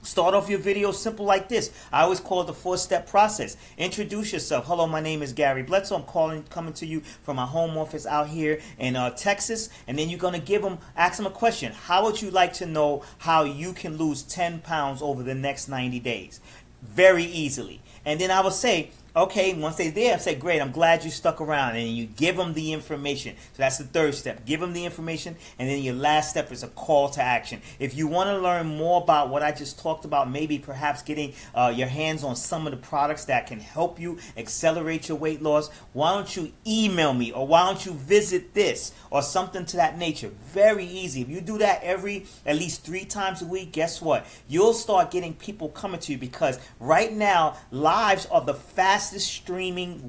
start off your video simple like this. I always call it the 4-step process. Introduce yourself. Hello, my name is Gary Bledsoe. I'm coming to you from my home office out here in Texas. And then you're going to ask them a question. How would you like to know how you can lose 10 pounds over the next 90 days? Very easily. And then I will say, okay, once they're there, I say, great, I'm glad you stuck around. And you give them the information. So that's the 3rd step. Give them the information. And then your last step is a call to action. If you want to learn more about what I just talked about, maybe perhaps getting your hands on some of the products that can help you accelerate your weight loss, why don't you email me, or why don't you visit this, or something to that nature. Very easy. If you do that at least 3 times a week, guess what? You'll start getting people coming to you, because right now, lives are the fastest streaming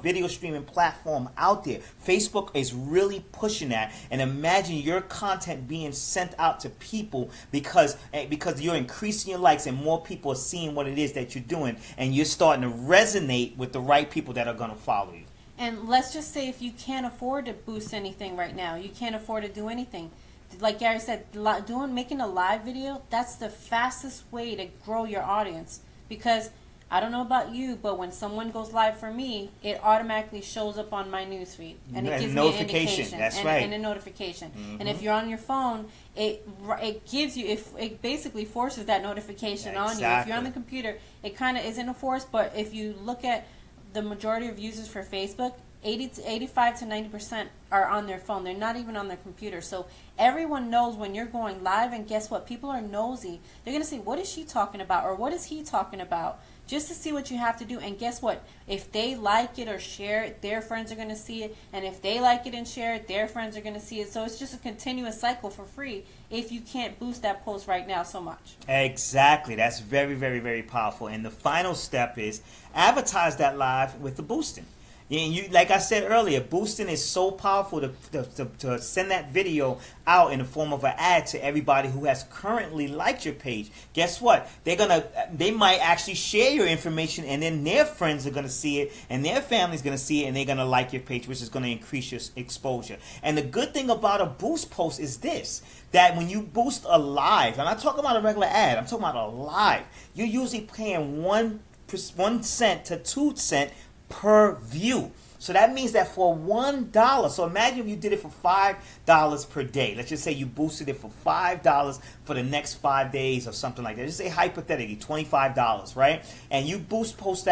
video streaming platform out there. Facebook is really pushing that, and imagine your content being sent out to people because you're increasing your likes and more people are seeing what it is that you're doing, and you're starting to resonate with the right people that are going to follow you. And let's just say if you can't afford to boost anything right now, you can't afford to do anything. Like Gary said, making a live video, that's the fastest way to grow your audience, because I don't know about you, but when someone goes live for me, it automatically shows up on my newsfeed, and it gives me an indication. That's right. And a notification. Mm-hmm. And if you're on your phone, it gives you, it basically forces that notification on you. If you're on the computer, it kind of isn't a force, but if you look at the majority of users for Facebook, 85 to 90% are on their phone. They're not even on their computer. So everyone knows when you're going live, and guess what? People are nosy. They're going to say, what is she talking about? Or what is he talking about? Just to see what you have to do. And guess what? If they like it or share it, their friends are going to see it. And if they like it and share it, their friends are going to see it. So it's just a continuous cycle for free if you can't boost that post right now so much. Exactly. That's very, very, very powerful. And the final step is advertise that live with the boosting. And you, like I said earlier, boosting is so powerful to send that video out in the form of an ad to everybody who has currently liked your page. Guess what? They might actually share your information, and then their friends are gonna see it, and their family's gonna see it, and they're gonna like your page, which is gonna increase your exposure. And the good thing about a boost post is this: that when you boost a live, I'm not talking about a regular ad, I'm talking about a live, you're usually paying 1 cent to 2 cents per view. So that means that for $1, so imagine if you did it for $5 per day. Let's just say you boosted it for $5 for the next 5 days or something like that. Just say hypothetically $25, right? And you boosted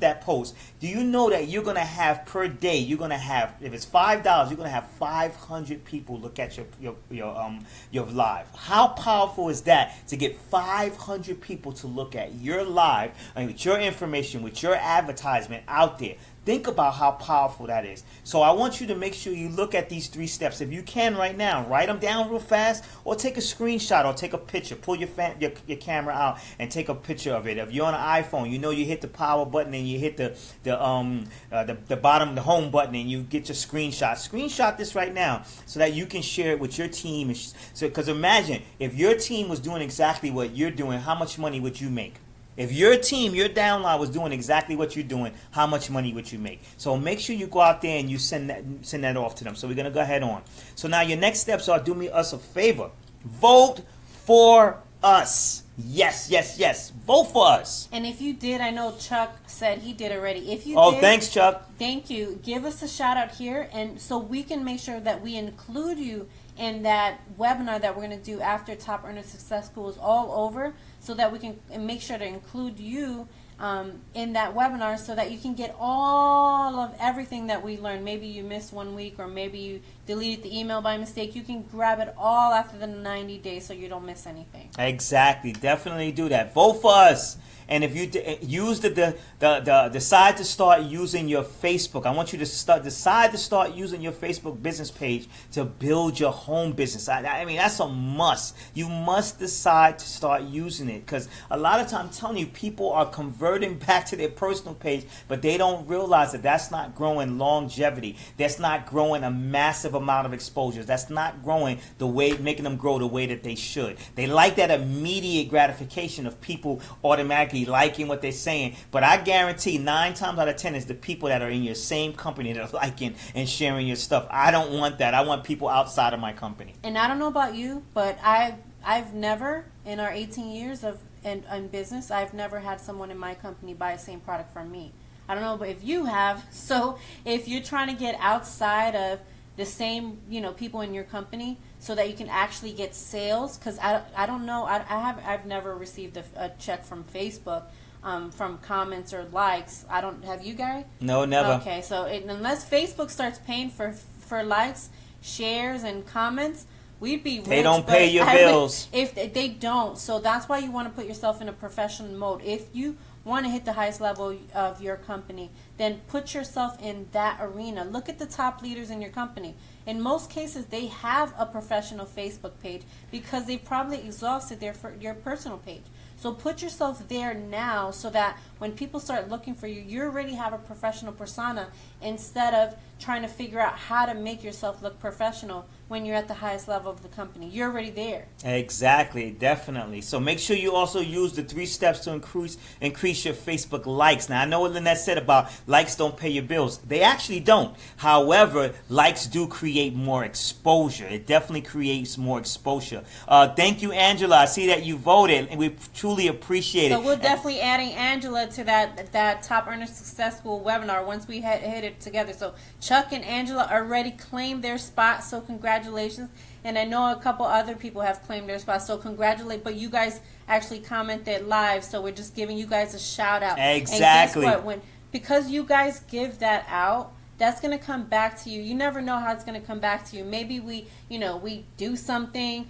that post. Do you know that you're gonna have per day? You're gonna have, if it's $5, you're gonna have 500 people look at your live. How powerful is that to get 500 people to look at your live and with your information, with your advertisement out there? Think about how powerful that is. So I want you to make sure you look at these 3 steps. If you can right now, write them down real fast, or take a screenshot, or take a picture. Pull your camera out and take a picture of it. If you're on an iPhone, you know you hit the power button and you hit the bottom, the home button, and you get your screenshot. Screenshot this right now so that you can share it with your team. So, because imagine if your team was doing exactly what you're doing, how much money would you make? If your team, your downline was doing exactly what you're doing, how much money would you make? So make sure you go out there and you send that off to them. So we're going to go ahead on. So now your next steps are, do us a favor. Vote for us. Yes, yes, yes. Vote for us. And if you did, I know Chuck said he did already. If you did, thanks, Chuck. Thank you. Give us a shout out here, and so we can make sure that we include you in that webinar that we're going to do after Top Earner Success School is all over, so that we can make sure to include you in that webinar, so that you can get all of everything that we learned. Maybe you missed 1 week, or maybe you deleted the email by mistake. You can grab it all after the 90 days so you don't miss anything. Exactly. Definitely do that. Vote for us. And if you use decide to start using your Facebook, I want you to decide to start using your Facebook business page to build your home business. I mean, that's a must. You must decide to start using it, because a lot of times, I'm telling you, people are converting back to their personal page, but they don't realize that that's not growing longevity. That's not growing a massive amount of exposures. That's not growing making them grow the way that they should. They like that immediate gratification of people automatically liking what they're saying, but I guarantee 9 times out of 10 is the people that are in your same company that are liking and sharing your stuff. I don't want that. I want people outside of my company. And I don't know about you, but I've never, in our 18 years in business, I've never had someone in my company buy the same product from me. I don't know, but if you have, so if you're trying to get outside of the same, people in your company, so that you can actually get sales, because I don't know, I've never received a check from Facebook from comments or likes. Have you guys? No, never. Okay, so unless Facebook starts paying for likes, shares, and comments, we'd be rich. They don't pay your bills. If they don't, so that's why you want to put yourself in a professional mode. If you want to hit the highest level of your company, then put yourself in that arena. Look at the top leaders in your company. In most cases, they have a professional Facebook page because they probably exhausted your personal page. So put yourself there now, so that when people start looking for you, you already have a professional persona, instead of trying to figure out how to make yourself look professional when you're at the highest level of the company. You're already there. Exactly, definitely. So make sure you also use the 3 steps to increase your Facebook likes. Now, I know what Lynette said about likes don't pay your bills. They actually don't. However, likes do create more exposure. It definitely creates more exposure. Thank you, Angela. I see that you voted, and we truly appreciate it. So we're definitely adding Angela to that Top Earner Success School webinar once we hit it together. So Chuck and Angela already claimed their spot, so congratulations. And I know a couple other people have claimed their spot, so congratulate. But you guys actually commented live, so we're just giving you guys a shout out. Exactly. And guess what? Because you guys give that out, that's going to come back to you. You never know how it's going to come back to you. Maybe we do something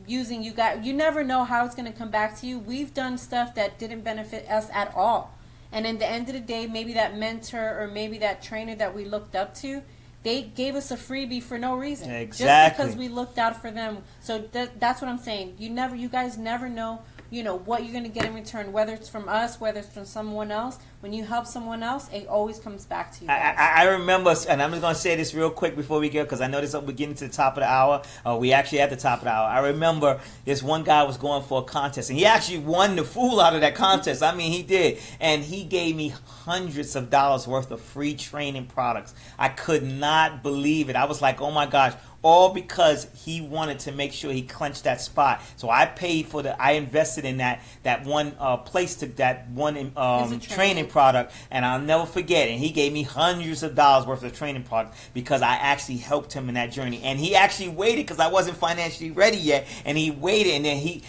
using you guys. You never know how it's going to come back to you. We've done stuff that didn't benefit us at all. And in the end of the day, maybe that mentor or maybe that trainer that we looked up to, they gave us a freebie for no reason. Exactly. Just because we looked out for them. So that's what I'm saying. You guys never know, what you're going to get in return, whether it's from us, whether it's from someone else. When you help someone else, it always comes back to you guys. I remember, and I'm just going to say this real quick before we go, because I know we're getting to the top of the hour. We actually at the top of the hour. I remember this one guy was going for a contest, and he actually won the fool out of that contest. I mean, he did. And he gave me hundreds of dollars worth of free training products. I could not believe it. I was like, oh my gosh. All because he wanted to make sure he clenched that spot. So I invested in that one training product, and I'll never forget. And he gave me hundreds of dollars worth of training products because I actually helped him in that journey. And he actually waited because I wasn't financially ready yet, and he waited. And then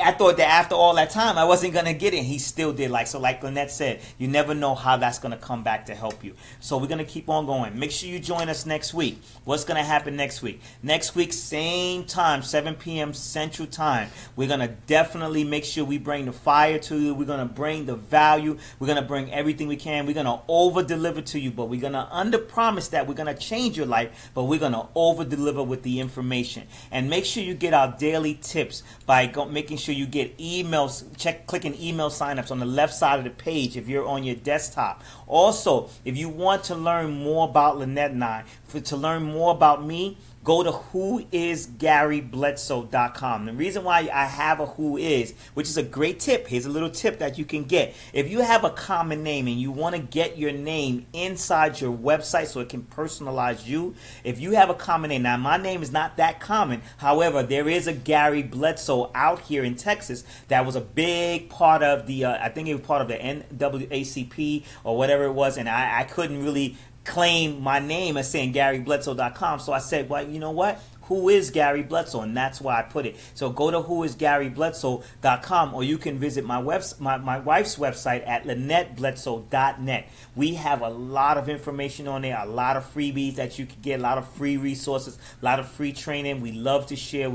I thought that after all that time I wasn't gonna get it. And he still did. Like Lynette said, you never know how that's gonna come back to help you. So we're gonna keep on going. Make sure you join us next week. What's gonna happen next week? Next week, same time, 7 p.m. Central Time. We're going to definitely make sure we bring the fire to you. We're going to bring the value. We're going to bring everything we can. We're going to over-deliver to you, but we're going to under-promise that we're going to change your life, but we're going to over-deliver with the information. And make sure you get our daily tips by making sure you get emails, clicking email signups on the left side of the page if you're on your desktop. Also, if you want to learn more about Lynette and I, to learn more about me, go to whoisgarybledsoe.com. The reason why I have a who is, which is a great tip, here's a little tip that you can get. If you have a common name and you want to get your name inside your website so it can personalize you, if you have a common name, now my name is not that common, however, there is a Gary Bledsoe out here in Texas that was a big part of the, I think it was part of the NAACP or whatever it was, and I couldn't really claim my name as saying GaryBledsoe.com. So I said, well, you know what? Who is Gary Bledsoe? And that's why I put it. So go to whoisgarybledsoe.com, or you can visit my wife's website at LynetteBledsoe.net. We have a lot of information on there, a lot of freebies that you can get, a lot of free resources, a lot of free training. We love to share.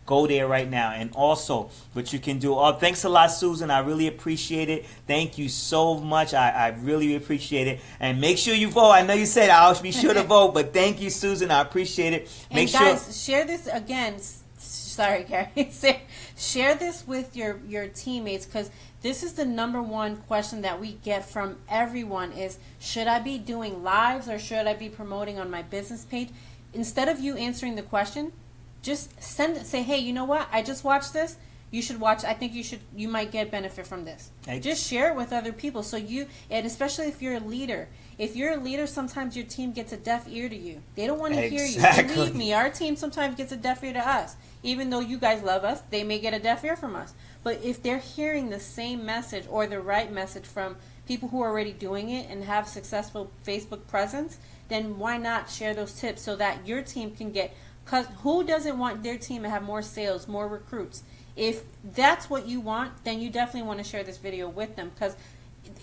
Go there right now. And also, what you can do. Oh, thanks a lot, Susan. I really appreciate it. Thank you so much. I really appreciate it. And make sure you vote. I know you said I'll be sure to vote, but thank you, Susan. I appreciate it. Guys, share this again. Sorry, Gary. Share this with your teammates, because this is the number one question that we get from everyone is, should I be doing lives or should I be promoting on my business page? Instead of you answering the question, just say, hey, you know what? I just watched this. You should watch. I think you might get benefit from this. Thanks. Just share it with other people. And especially if you're a leader. If you're a leader, sometimes your team gets a deaf ear to you. They don't want to hear you. Believe me, our team sometimes gets a deaf ear to us. Even though you guys love us, they may get a deaf ear from us. But if they're hearing the same message or the right message from people who are already doing it and have successful Facebook presence, then why not share those tips so that your team can get, because who doesn't want their team to have more sales, more recruits? If that's what you want, then you definitely want to share this video with them, because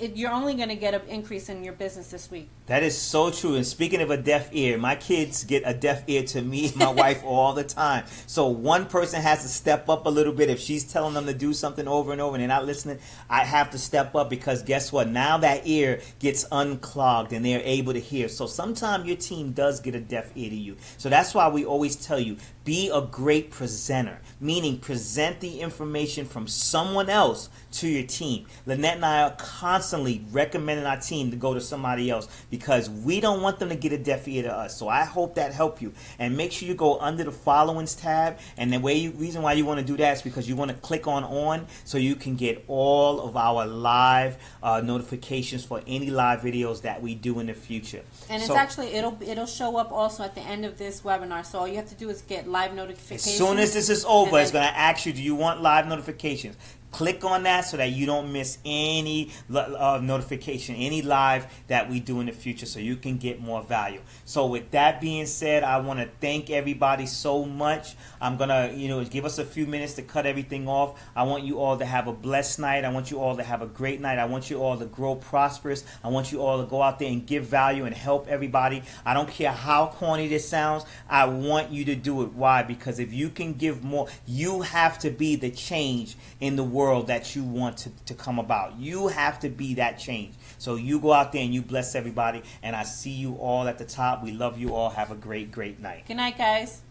you're only going to get an increase in your business this week. That is so true. And speaking of a deaf ear, my kids get a deaf ear to me and my wife all the time. So one person has to step up a little bit. If she's telling them to do something over and over and they're not listening, I have to step up, because guess what? Now that ear gets unclogged and they're able to hear. So sometimes your team does get a deaf ear to you. So that's why we always tell you, be a great presenter, meaning present the information from someone else to your team. Lynette and I are constantly recommending our team to go to somebody else, because we don't want them to get a deaf ear to us. So I hope that helped you. And make sure you go under the followings tab. And the reason why you want to do that is because you want to click on so you can get all of our live notifications for any live videos that we do in the future. And it's actually, it'll show up also at the end of this webinar. So all you have to do is get live notifications. As soon as this is over, it's going to ask you, do you want live notifications? Click on that so that you don't miss any notification, any live that we do in the future, so you can get more value. So with that being said, I want to thank everybody so much. I'm going to, give us a few minutes to cut everything off. I want you all to have a blessed night. I want you all to have a great night. I want you all to grow prosperous. I want you all to go out there and give value and help everybody. I don't care how corny this sounds. I want you to do it. Why? Because if you can give more, you have to be the change in the world that you want to come about. You have to be that change. So you go out there and you bless everybody. And I see you all at the top. We love you all. Have a great, great night. Good night, guys.